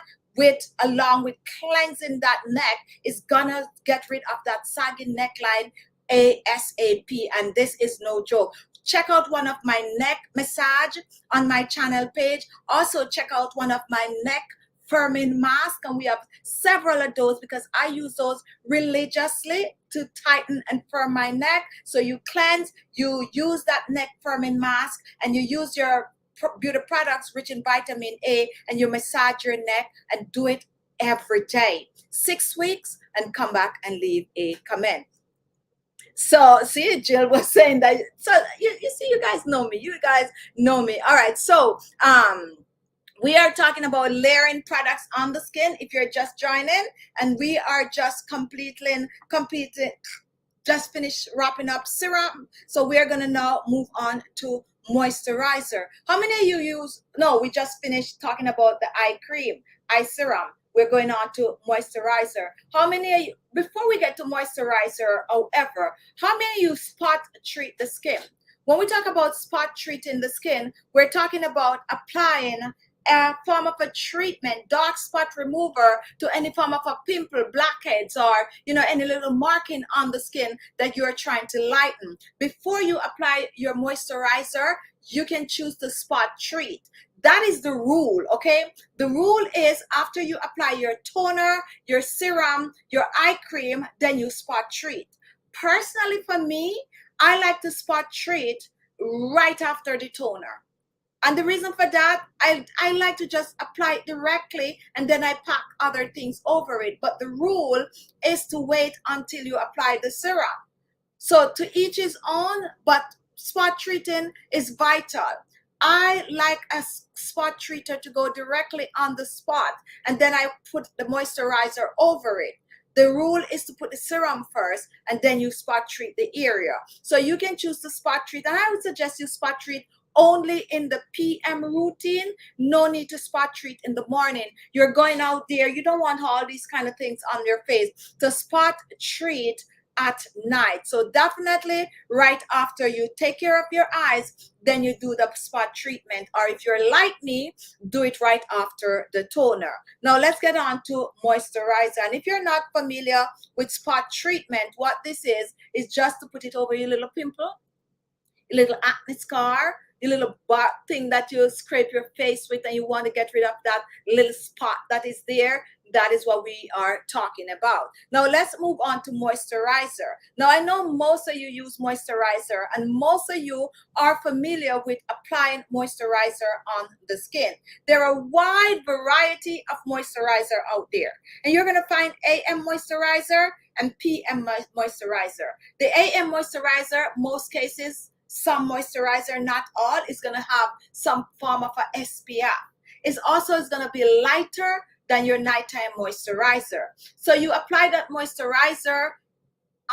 along with cleansing that neck is gonna get rid of that sagging neckline ASAP. And this is no joke. Check out one of my neck massage on my channel page. Also check out one of my neck firming mask, and we have several of those because I use those religiously to tighten and firm my neck. So you cleanse, you use that neck firming mask, and you use your beauty products rich in vitamin A, and you massage your neck and do it every day, 6 weeks, and come back and leave a comment. So see, Jill was saying that. So you see, you guys know me. You guys know me. All right. So we are talking about layering products on the skin. If you're just joining, and we are just completing. Just finished wrapping up serum. So we are gonna now move on to moisturizer. How many of you use, no, we just finished talking about the eye cream, eye serum. We're going on to moisturizer. How many of you, before we get to moisturizer, however, how many of you spot treat the skin? When we talk about spot treating the skin, we're talking about applying a form of a treatment, dark spot remover, to any form of a pimple, blackheads, or any little marking on the skin that you're trying to lighten. Before you apply your moisturizer, you can choose to spot treat. That is the rule, okay? The rule is after you apply your toner, your serum, your eye cream, then you spot treat. Personally, for me, I like to spot treat right after the toner. And the reason for that, I like to just apply it directly and then I pack other things over it. But the rule is to wait until you apply the serum. So to each his own, but spot treating is vital. I like a spot treater to go directly on the spot and then I put the moisturizer over it. The rule is to put the serum first and then you spot treat the area. So you can choose to spot treat, and I would suggest you spot treat only in the PM routine. No need to spot treat in the morning. You're going out there, you don't want all these kind of things on your face. To spot treat at night. So definitely right after you take care of your eyes, then you do the spot treatment. Or if you're like me, do it right after the toner. Now let's get on to moisturizer. And if you're not familiar with spot treatment, what this is just to put it over your little pimple, your little acne scar, your little thing that you scrape your face with and you want to get rid of that little spot that is there. That is what we are talking about. Now let's move on to moisturizer. Now I know most of you use moisturizer and most of you are familiar with applying moisturizer on the skin. There are a wide variety of moisturizer out there, and you're going to find AM moisturizer and PM moisturizer. The AM moisturizer, most cases, some moisturizer, not all, is going to have some form of a SPF. It's also is going to be lighter than your nighttime moisturizer. So you apply that moisturizer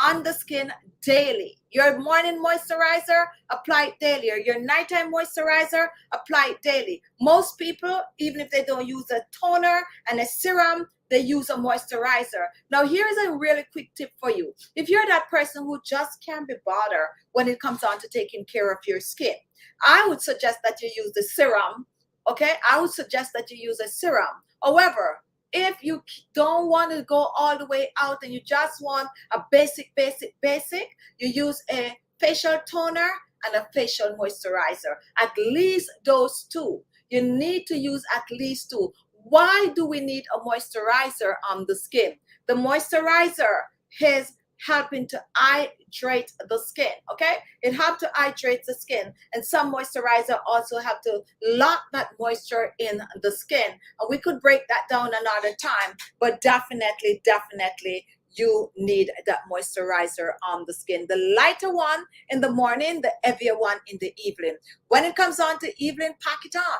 on the skin daily. Your morning moisturizer, apply it daily. Or your nighttime moisturizer, apply it daily. Most people, even if they don't use a toner and a serum, they use a moisturizer. Now here is a really quick tip for you. If you're that person who just can't be bothered when it comes on to taking care of your skin, I would suggest that you use the serum. Okay, I would suggest that you use a serum. However, if you don't want to go all the way out and you just want a basic, you use a facial toner and a facial moisturizer. At least those two. You need to use at least two. Why do we need a moisturizer on the skin? The moisturizer is helping to hydrate the skin, okay? It helps to hydrate the skin, and some moisturizer also have to lock that moisture in the skin. And we could break that down another time, but definitely you need that moisturizer on the skin. The lighter one in the morning, the heavier one in the evening. When it comes on to evening, pack it on.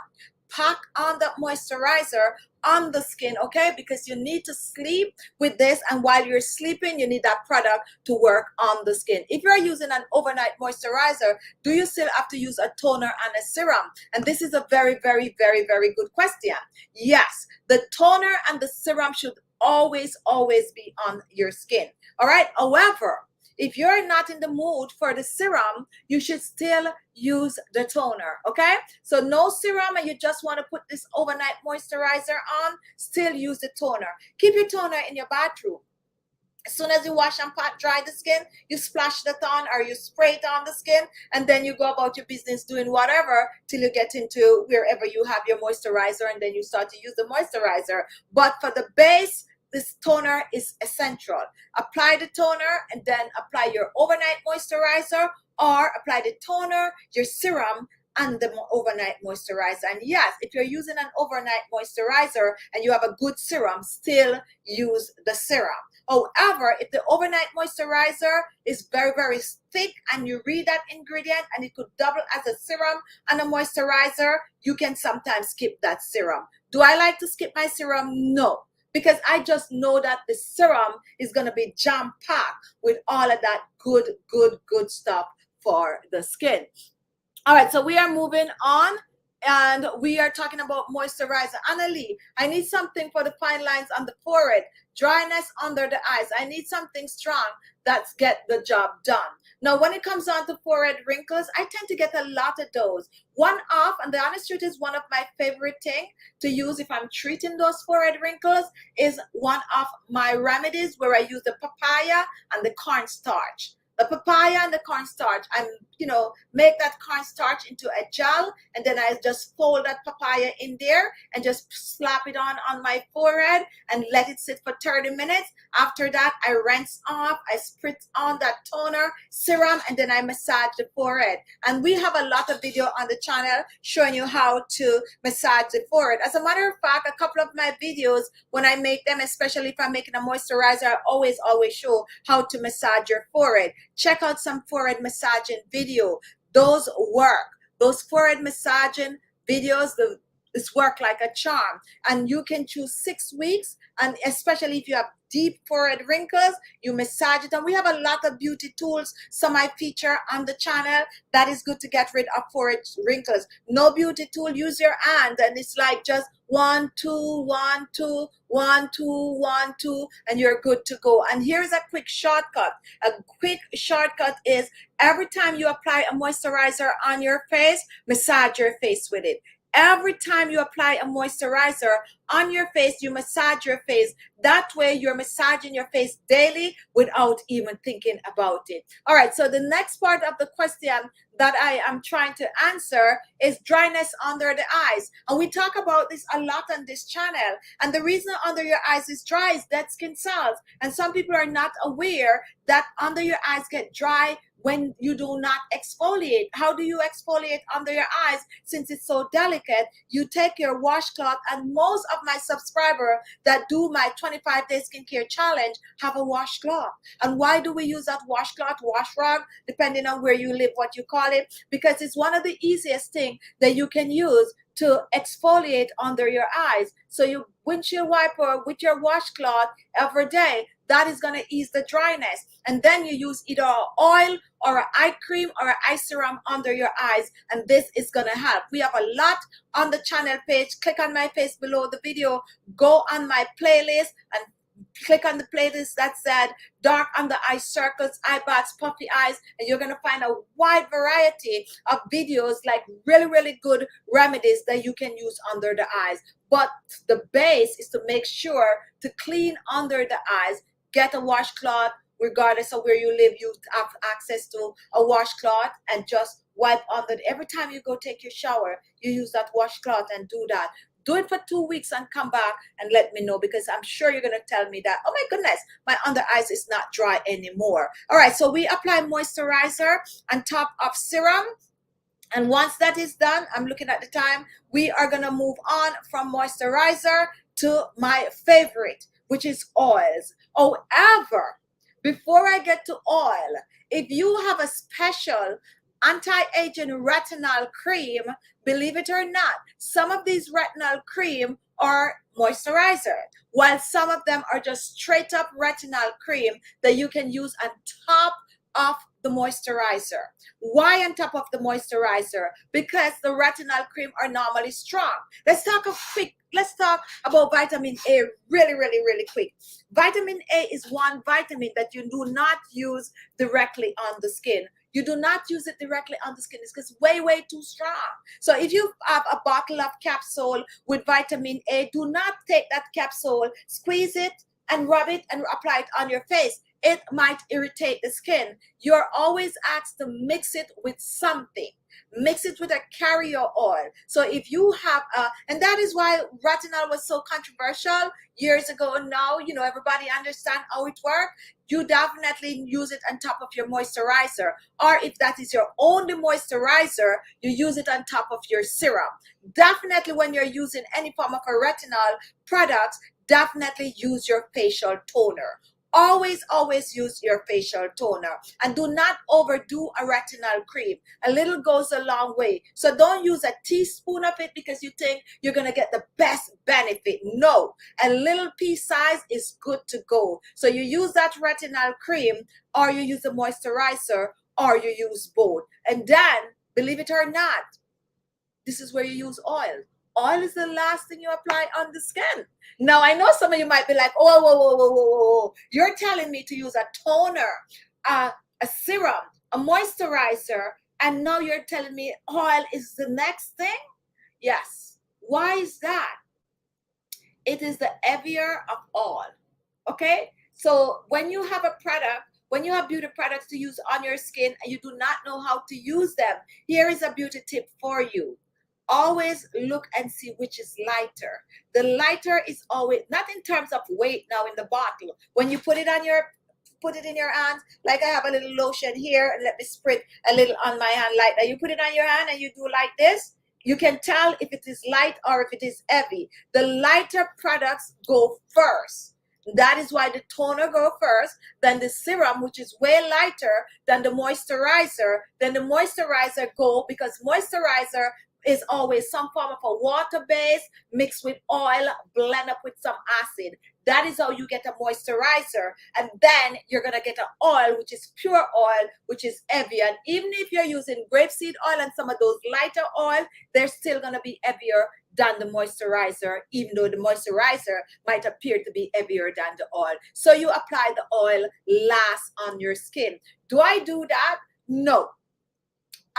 Pack on that moisturizer on the skin, okay? Because you need to sleep with this, and while you're sleeping, you need that product to work on the skin. If you're using an overnight moisturizer, do you still have to use a toner and a serum? And this is a very, very, very, very good question. Yes, the toner and the serum should always be on your skin. All right. However, if you're not in the mood for the serum, you should still use the toner. Okay. So no serum and you just want to put this overnight moisturizer on, still use the toner. Keep your toner in your bathroom. As soon as you wash and pat dry the skin, you splash that on or you spray it on the skin, and then you go about your business doing whatever till you get into wherever you have your moisturizer, and then you start to use the moisturizer. But for the base, this toner is essential. Apply the toner and then apply your overnight moisturizer, or apply the toner, your serum, and the overnight moisturizer. And yes, if you're using an overnight moisturizer and you have a good serum, still use the serum. However, if the overnight moisturizer is very, very thick and you read that ingredient and it could double as a serum and a moisturizer, you can sometimes skip that serum. Do I like to skip my serum? No, because I just know that the serum is going to be jam-packed with all of that good stuff for the skin. All right, so we are moving on, and we are talking about moisturizer. Annalie, I need something for the fine lines on the forehead, dryness under the eyes. I need something strong that's get the job done. Now, when it comes on to forehead wrinkles, I tend to get a lot of those. One off, and the honest truth is one of my favorite things to use if I'm treating those forehead wrinkles is one of my remedies where I use the papaya and the cornstarch. The papaya and the cornstarch, make that cornstarch into a gel, and then I just fold that papaya in there and just slap it on my forehead and let it sit for 30 minutes. After that, I rinse off, I spritz on that toner, serum, and then I massage the forehead. And we have a lot of video on the channel showing you how to massage the forehead. As a matter of fact, a couple of my videos, when I make them, especially if I'm making a moisturizer, I always show how to massage your forehead. Check out some forehead massaging video. Those work. Those forehead massaging videos, this work like a charm. And you can choose 6 weeks, and especially if you have deep forehead wrinkles, you massage it. And we have a lot of beauty tools, some I feature on the channel, that is good to get rid of forehead wrinkles. No beauty tool, use your hand, and it's like just 1, 2, 1, 2, 1, 2, 1, 2, and you're good to go. And here's a quick shortcut. A quick shortcut is every time you apply a moisturizer on your face, massage your face with it. Every time you apply a moisturizer on your face, you massage your face. That way you're massaging your face daily without even thinking about it. All right, so the next part of the question that I am trying to answer is dryness under the eyes. And we talk about this a lot on this channel. And the reason under your eyes is dry is dead skin cells. And some people are not aware that under your eyes get dry when you do not exfoliate. How do you exfoliate under your eyes? Since it's so delicate, you take your washcloth, and most of my subscribers that do my 25-day skincare challenge have a washcloth. And why do we use that washcloth, wash rag, depending on where you live, what you call it? Because it's one of the easiest things that you can use to exfoliate under your eyes. So you windshield wiper with your washcloth every day. That is going to ease the dryness. And then you use either an oil or an eye cream or an eye serum under your eyes, and this is going to help. We have a lot on the channel page. Click on my face below the video. Go on my playlist and click on the playlist that said dark under eye circles, eye bags, puffy eyes, and you're going to find a wide variety of videos, like really good remedies that you can use under the eyes. But the base is to make sure to clean under the eyes. Get a washcloth. Regardless of where you live, you have access to a washcloth, and just wipe under it. Every time you go take your shower, you use that washcloth and do that. Do it for 2 weeks and come back and let me know, because I'm sure you're going to tell me that, oh my goodness, my under eyes is not dry anymore. All right, so we apply moisturizer on top of serum. And once that is done, I'm looking at the time, we are going to move on from moisturizer to my favorite, which is oils. However, before I get to oil, if you have a special anti-aging retinol cream, believe it or not, some of these retinol cream are moisturizer, while some of them are just straight up retinol cream that you can use on top of the moisturizer. Why on top of the moisturizer? Because the retinol cream are normally strong. Let's talk about vitamin A really quick. Vitamin A is one vitamin that you do not use directly on the skin. You do not use it directly on the skin. It's way too strong. So if you have a bottle of capsule with vitamin A, do not take that capsule, squeeze it and rub it and apply it on your face. It might irritate the skin. You're always asked to mix it with something. Mix it with a carrier oil. So if you have and that is why retinol was so controversial years ago. Now, you know, everybody understand how it works. You definitely use it on top of your moisturizer. Or if that is your only moisturizer, you use it on top of your serum. Definitely when you're using any form of a retinol product, definitely use your facial toner. Always use your facial toner, and do not overdo a retinol cream. A little goes a long way. So don't use a teaspoon of it because you think you're going to get the best benefit. No, a little pea size is good to go. So you use that retinol cream, or you use a moisturizer, or you use both. And then, believe it or not, this is where you use oil. Oil is the last thing you apply on the skin. Now, I know some of you might be like, oh, whoa. You're telling me to use a toner, a serum, a moisturizer, and now you're telling me oil is the next thing? Yes. Why is that? It is the heavier of all. Okay? So when you have a product, when you have beauty products to use on your skin and you do not know how to use them, here is a beauty tip for you. Always look and see which is lighter. The lighter is always, not in terms of weight now in the bottle. When you put it in your hands, like I have a little lotion here, and let me spritz a little on my hand like that. You put it on your hand and you do like this, you can tell if it is light or if it is heavy. The lighter products go first. That is why the toner go first, then the serum, which is way lighter than the moisturizer. Then the moisturizer go, because moisturizer is always some form of a water base mixed with oil, blend up with some acid. That is how you get a moisturizer. And then you're going to get an oil, which is pure oil, which is heavy. And even if you're using grapeseed oil and some of those lighter oil, they're still going to be heavier than the moisturizer, even though the moisturizer might appear to be heavier than the oil. So you apply the oil last on your skin. Do I do that? No.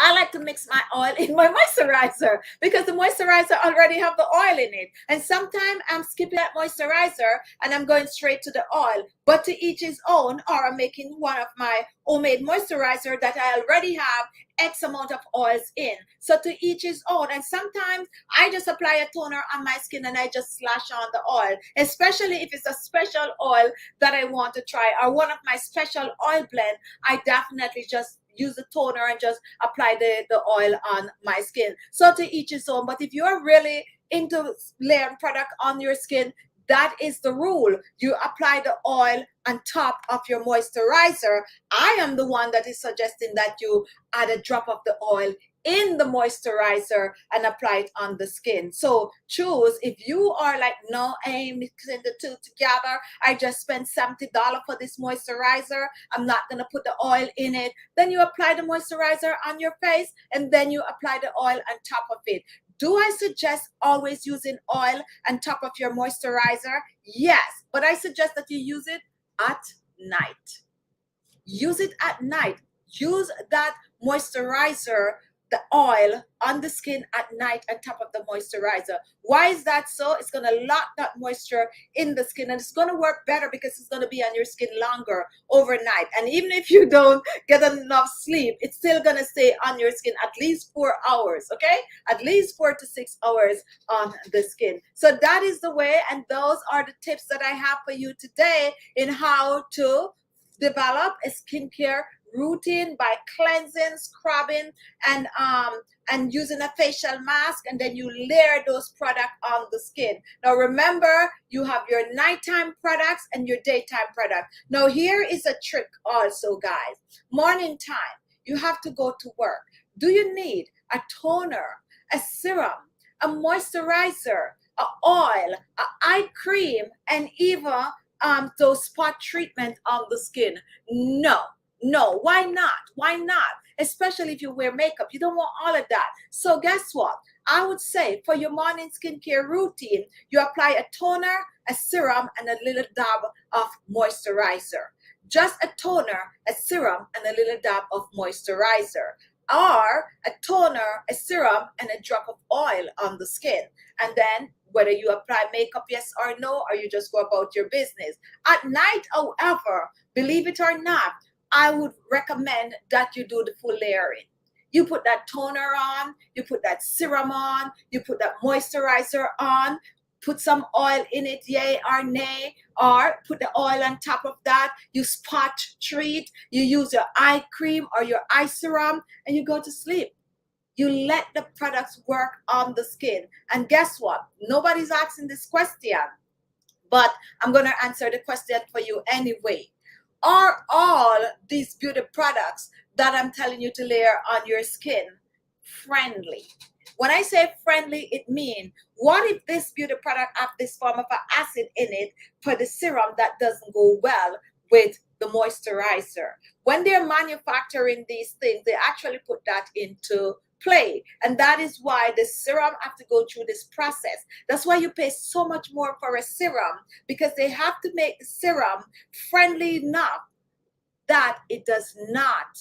I like to mix my oil in my moisturizer because the moisturizer already have the oil in it. And sometimes I'm skipping that moisturizer and I'm going straight to the oil. But to each his own, or I'm making one of my homemade moisturizer that I already have X amount of oils in. So to each his own. And sometimes I just apply a toner on my skin and I just slash on the oil, especially if it's a special oil that I want to try, or one of my special oil blend. I definitely just use the toner and just apply the oil on my skin. So to each his own. But if you're really into layering product on your skin, that is the rule. You apply the oil on top of your moisturizer. I am the one that is suggesting that you add a drop of the oil in the moisturizer and apply it on the skin. So choose. If you are like, no, I ain't mixing the two together, I just spent $70 for this moisturizer, I'm not going to put the oil in it, then you apply the moisturizer on your face and then you apply the oil on top of it. Do I suggest always using oil on top of your moisturizer? Yes, but I suggest that you use it at night. Use it at night. Use that moisturizer, the oil on the skin at night on top of the moisturizer. Why is that so? It's going to lock that moisture in the skin, and it's going to work better because it's going to be on your skin longer overnight. And even if you don't get enough sleep, it's still going to stay on your skin at least 4 hours, okay? At least 4 to 6 hours on the skin. So that is the way, and those are the tips that I have for you today in how to develop a skincare routine by cleansing, scrubbing, and using a facial mask, and then you layer those products on the skin. Now remember, you have your nighttime products and your daytime products. Now here is a trick also, guys. Morning time, you have to go to work. Do you need a toner, a serum, a moisturizer, a oil, a eye cream, and even those spot treatment on the skin? No. No, why not? Why not? Especially if you wear makeup, you don't want all of that. So guess what? I would say for your morning skincare routine, you apply a toner, a serum, and a little dab of moisturizer. Just a toner, a serum, and a little dab of moisturizer. Or a toner, a serum, and a drop of oil on the skin. And then whether you apply makeup, yes or no, or you just go about your business. At night, however, believe it or not, I would recommend that you do the full layering. You put that toner on, you put that serum on, you put that moisturizer on, put some oil in it, yay or nay, or put the oil on top of that. You spot treat, you use your eye cream or your eye serum, and you go to sleep. You let the products work on the skin. And guess what? Nobody's asking this question, but I'm going to answer the question for you anyway. Are all these beauty products that I'm telling you to layer on your skin friendly? When I say friendly, it means, what if this beauty product have this form of an acid in it for the serum that doesn't go well with the moisturizer? When they're manufacturing these things, they actually put that into play, and that is why the serum have to go through this process. That's why you pay so much more for a serum, because they have to make the serum friendly enough that it does not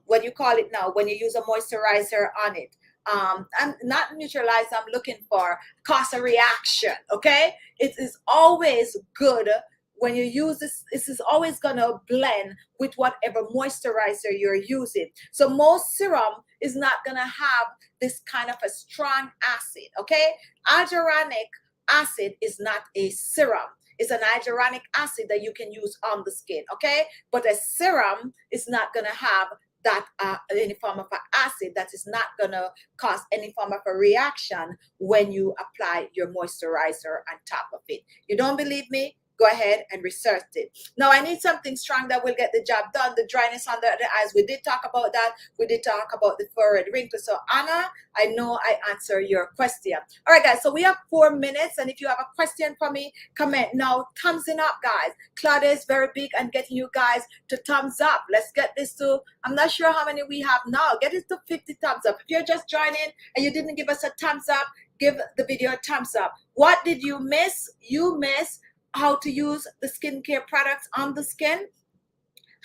what you call it now, when you use a moisturizer on it, I'm not neutralize, I'm looking for cause a reaction. Okay, it is always good when you use this. This is always gonna blend with whatever moisturizer you're using. So most serum is not gonna have this kind of a strong acid. Okay, hyaluronic acid is not a serum. It's an hyaluronic acid that you can use on the skin. Okay, but a serum is not gonna have that any form of an acid that is not gonna cause any form of a reaction when you apply your moisturizer on top of it. You don't believe me? Go ahead and research it. Now, I need something strong that will get the job done. The dryness under the eyes, we did talk about that. We did talk about the forehead wrinkles. So, Anna, I know I answer your question. All right, guys, so we have 4 minutes. And if you have a question for me, comment now. Thumbs it up, guys. Claudia is very big on getting you guys to thumbs up. Let's get this to, I'm not sure how many we have now. Get it to 50 thumbs up. If you're just joining and you didn't give us a thumbs up, give the video a thumbs up. What did you miss? You missed how to use the skincare products on the skin,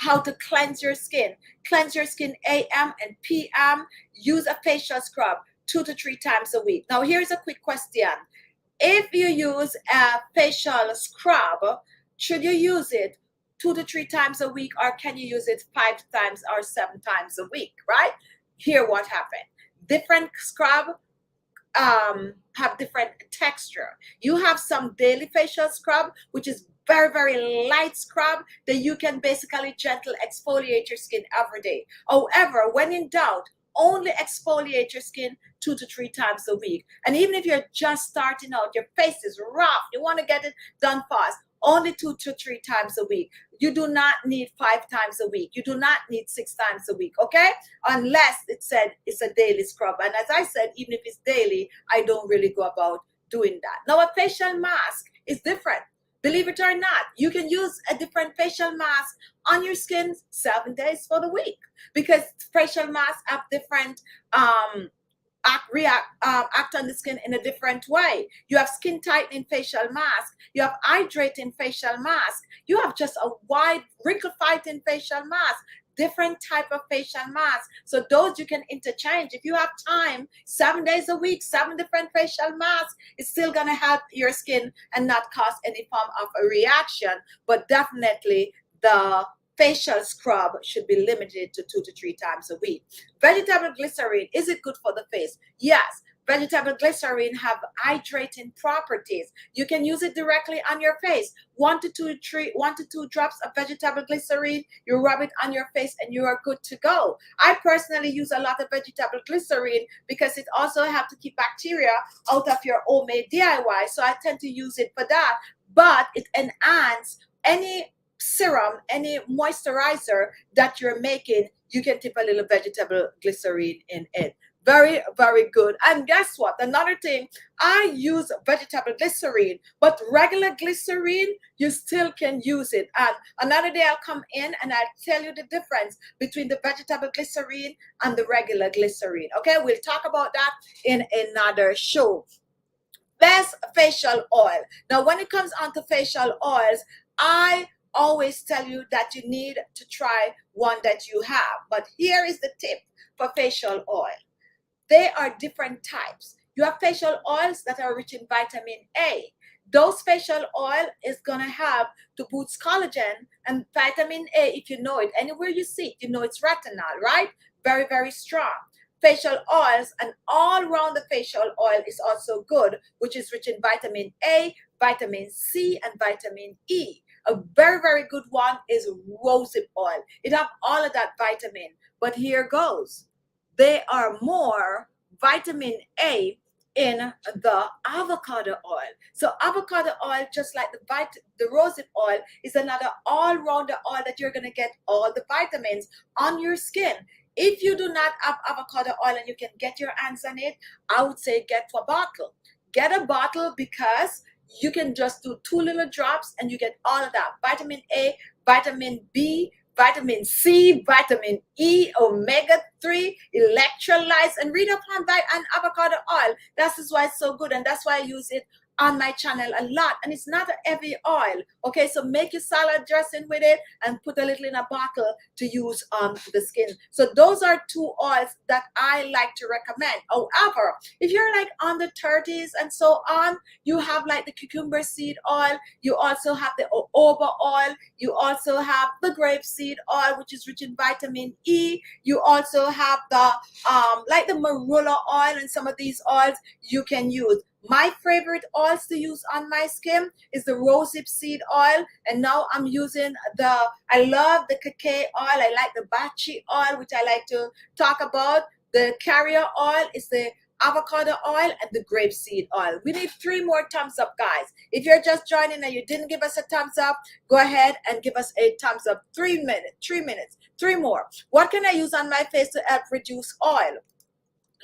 how to cleanse your skin. Cleanse your skin AM and PM. Use a facial scrub 2 to 3 times a week. Now, here's a quick question. If you use a facial scrub, should you use it 2 to 3 times a week, or can you use it 5 times or 7 times a week, right? Here what happened. Different scrub have different texture. You have some daily facial scrub, which is very, very light scrub that you can basically gentle exfoliate your skin every day. However, when in doubt, only exfoliate your skin 2 to 3 times a week. And even if you're just starting out, your face is rough, you want to get it done fast, only 2 to 3 times a week. You do not need 5 times a week. You do not need 6 times a week, okay? Unless it said it's a daily scrub. And as I said, even if it's daily, I don't really go about doing that. Now, a facial mask is different. Believe it or not, you can use a different facial mask on your skin 7 days for the week, because facial masks have different act on the skin in a different way. You have skin tightening facial mask, you have hydrating facial mask, you have just a wide wrinkle fighting facial mask, different type of facial mask. So those you can interchange. If you have time, 7 days a week, 7 different facial masks, it's still gonna help your skin and not cause any form of a reaction. But definitely the facial scrub should be limited to 2 to 3 times a week. Vegetable glycerin, is it good for the face? Yes. Vegetable glycerin have hydrating properties. You can use it directly on your face. 1 to 2 drops of vegetable glycerin, you rub it on your face and you are good to go. I personally use a lot of vegetable glycerin because it also helps to keep bacteria out of your homemade DIY. So I tend to use it for that, but it enhances any serum, any moisturizer that you're making. You can tip a little vegetable glycerin in it. Very, very good. And guess what? Another thing, I use vegetable glycerin, but regular glycerin, you still can use it. And another day I'll come in and I'll tell you the difference between the vegetable glycerin and the regular glycerin. Okay, we'll talk about that in another show. Best facial oil. Now, when it comes on to facial oils, I always tell you that you need to try one that you have. But here is the tip for facial oil. They are different types. You have facial oils that are rich in vitamin A. Those facial oil is going to have to boost collagen and vitamin A. If you know it, anywhere you see it, you know it's retinol, right? Very, very strong. Facial oils and all around the facial oil is also good, which is rich in vitamin A, vitamin C, and vitamin E. A very, very good one is rosehip oil. It have all of that vitamin, but here goes. They are more vitamin A in the avocado oil. So avocado oil, just like the rosehip oil, is another all-rounder oil that you're going to get all the vitamins on your skin. If you do not have avocado oil and you can get your hands on it, I would say get a bottle. Get a bottle because you can just do 2 little drops and you get all of that. Vitamin A, vitamin B, vitamin C, vitamin E, omega-3, electrolytes, and read up on avocado oil. That is why it's so good, and that's why I use it on my channel a lot. And it's not a heavy oil. Okay, so make your salad dressing with it and put a little in a bottle to use on the skin. So those are 2 oils that I like to recommend. However, if you're like on the 30s and so on, you have like the cucumber seed oil, you also have the jojoba oil, you also have the grapeseed oil, which is rich in vitamin E, you also have the like the marula oil, and some of these oils you can use. My favorite oils to use on my skin is the rosehip seed oil, and now I'm using I love the cacao oil. I like the bachi oil, which I like to talk about. The carrier oil is the avocado oil and the grapeseed oil. We need 3 more thumbs up, guys. If you're just joining and you didn't give us a thumbs up, go ahead and give us a thumbs up. 3 minutes, 3 more. What can I use on my face to help reduce oil?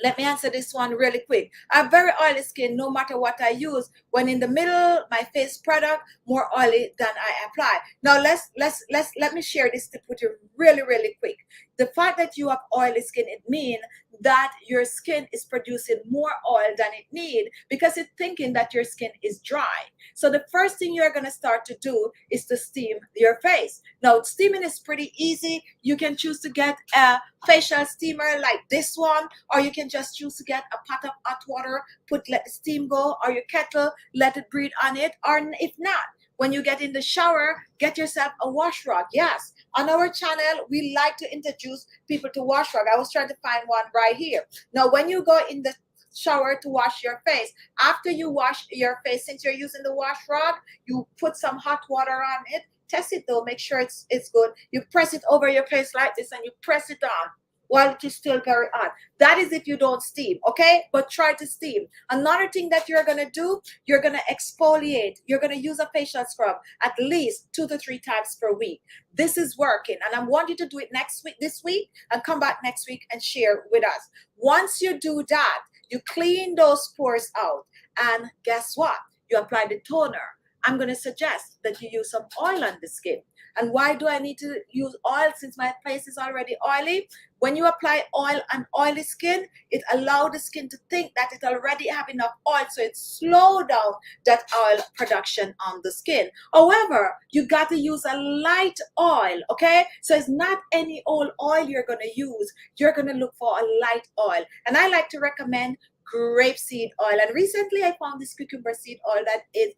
Let me answer this one really quick. I have very oily skin no matter what I use. When in the middle, my face product more oily than I apply. Now let me share this tip with you really quick. The fact that you have oily skin, it means that your skin is producing more oil than it needs because it's thinking that your skin is dry. So the first thing you're going to start to do is to steam your face. Now steaming is pretty easy. You can choose to get a facial steamer like this one, or you can just choose to get a pot of hot water, let the steam go, or your kettle, let it breathe on it. Or if not, when you get in the shower, get yourself a wash rag. Yes, on our channel, we like to introduce people to wash rag. I was trying to find one right here. Now, when you go in the shower to wash your face, after you wash your face, since you're using the wash rag, you put some hot water on it. Test it though, make sure it's good. You press it over your face like this and you press it on while it is still very hot. That is if you don't steam, okay? But try to steam. Another thing that you're gonna do, you're gonna exfoliate. You're gonna use a facial scrub at least 2 to 3 times per week. This is working, and I want you to do it this week, and come back next week and share with us. Once you do that, you clean those pores out, and guess what? You apply the toner. I'm going to suggest that you use some oil on the skin. And why do I need to use oil since my face is already oily? When you apply oil on oily skin, it allows the skin to think that it already have enough oil, so it slows down that oil production on the skin. However, you got to use a light oil, okay? So it's not any old oil you're going to use. You're going to look for a light oil. And I like to recommend grapeseed oil. And recently I found this cucumber seed oil that is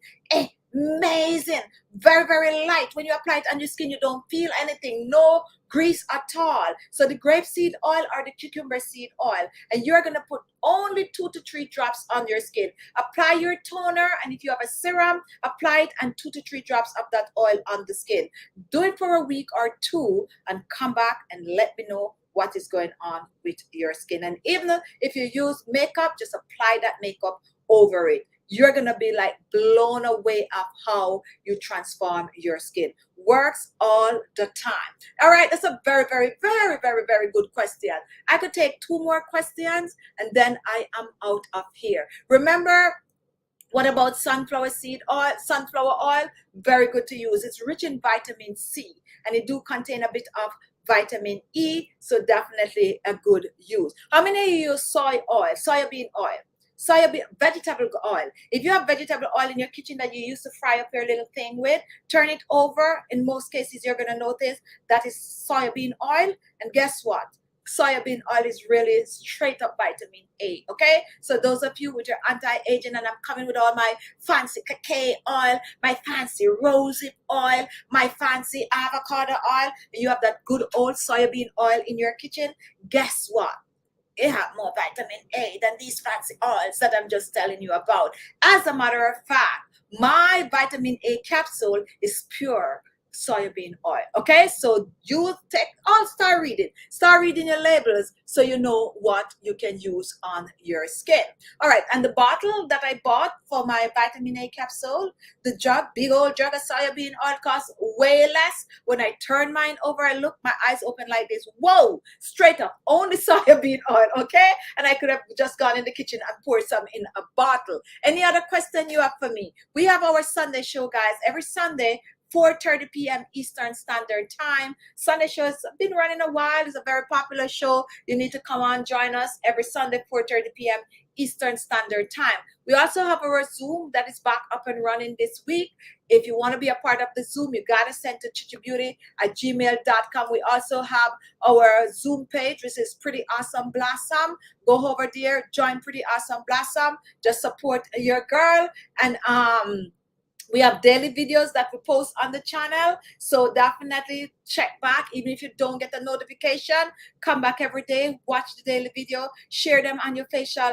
Amazing. Very, very light. When you apply it on your skin, you don't feel anything. No grease at all. So the grapeseed oil or the cucumber seed oil, and you're going to put only 2 to 3 drops on your skin. Apply your toner, and if you have a serum, apply it and 2 to 3 drops of that oil on the skin. Do it for a week or 2 and come back and let me know what is going on with your skin. And even if you use makeup, just apply that makeup over it. You're going to be like blown away of how you transform your skin. Works all the time. All right, that's a very, very, very, very, very good question. I could take 2 more questions and then I am out of here. Remember, what about sunflower seed oil? Sunflower oil, very good to use. It's rich in vitamin C and it do contain a bit of vitamin E, so definitely a good use. How many of you use soy oil, soybean oil? Soybean vegetable oil. If you have vegetable oil in your kitchen that you used to fry up your little thing with, turn it over. In most cases, you're going to notice that is soybean oil. And guess what? Soybean oil is really straight up vitamin A. Okay, so those of you with your anti-aging, and I'm coming with all my fancy cacao oil, my fancy rosehip oil, my fancy avocado oil, and you have that good old soybean oil in your kitchen, guess what? It have more vitamin A than these fancy oils that I'm just telling you about. As a matter of fact, my vitamin A capsule is pure soybean oil. Okay, so you start reading your labels so you know what you can use on your skin. All right, and the bottle that I bought for my vitamin A capsule, the jug, big old jug of soybean oil, costs way less. When I turn mine over, I look, my eyes open like this. Whoa, straight up, only soybean oil. Okay, and I could have just gone in the kitchen and poured some in a bottle. Any other question you have for me? We have our Sunday show, guys, every Sunday, 4:30 p.m. Eastern Standard Time. Sunday show has been running a while. It's a very popular show. You need to come on, join us every Sunday, 4:30 p.m. Eastern Standard Time. We also have our Zoom that is back up and running this week. If you want to be a part of the Zoom, you got to send to khichibeauty@gmail.com. We also have our Zoom page, which is Pretty Awesome Blossom. Go over there, join Pretty Awesome Blossom. Just support your girl. And we have daily videos that we post on the channel, so definitely check back. Even if you don't get a notification, come back every day, watch the daily video, share them on your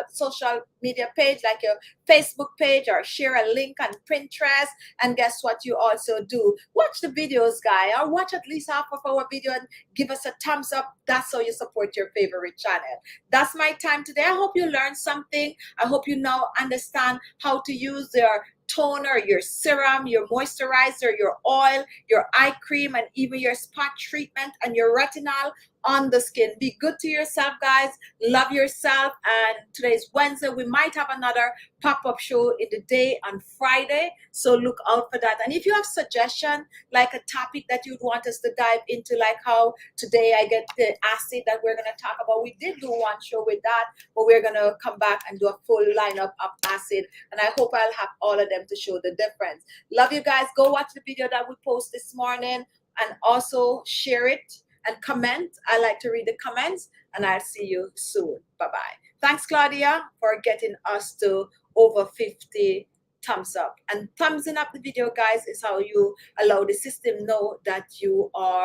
social media page, like your Facebook page, or share a link on Pinterest. And guess what you also do? Watch the videos, guy, or watch at least half of our video and give us a thumbs up. That's how you support your favorite channel. That's my time today. I hope you learned something. I hope you now understand how to use your toner, your serum, your moisturizer, your oil, your eye cream, and even your spot treatment and your retinol on the skin. Be good to yourself, guys. Love yourself. And today's Wednesday. We might have another pop-up show in the day on Friday, so look out for that. And if you have suggestion, like a topic that you'd want us to dive into, like how today I get the acid that we're going to talk about. We did do one show with that, but we're going to come back and do a full lineup of acid, and I hope I'll have all of them to show the difference. Love you guys. Go watch the video that we post this morning, and also share it and comment. I like to read the comments, and I'll see you soon. Bye-bye. Thanks, Claudia, for getting us to over 50 thumbs up. And thumbsing up the video, guys, is how you allow the system know that you are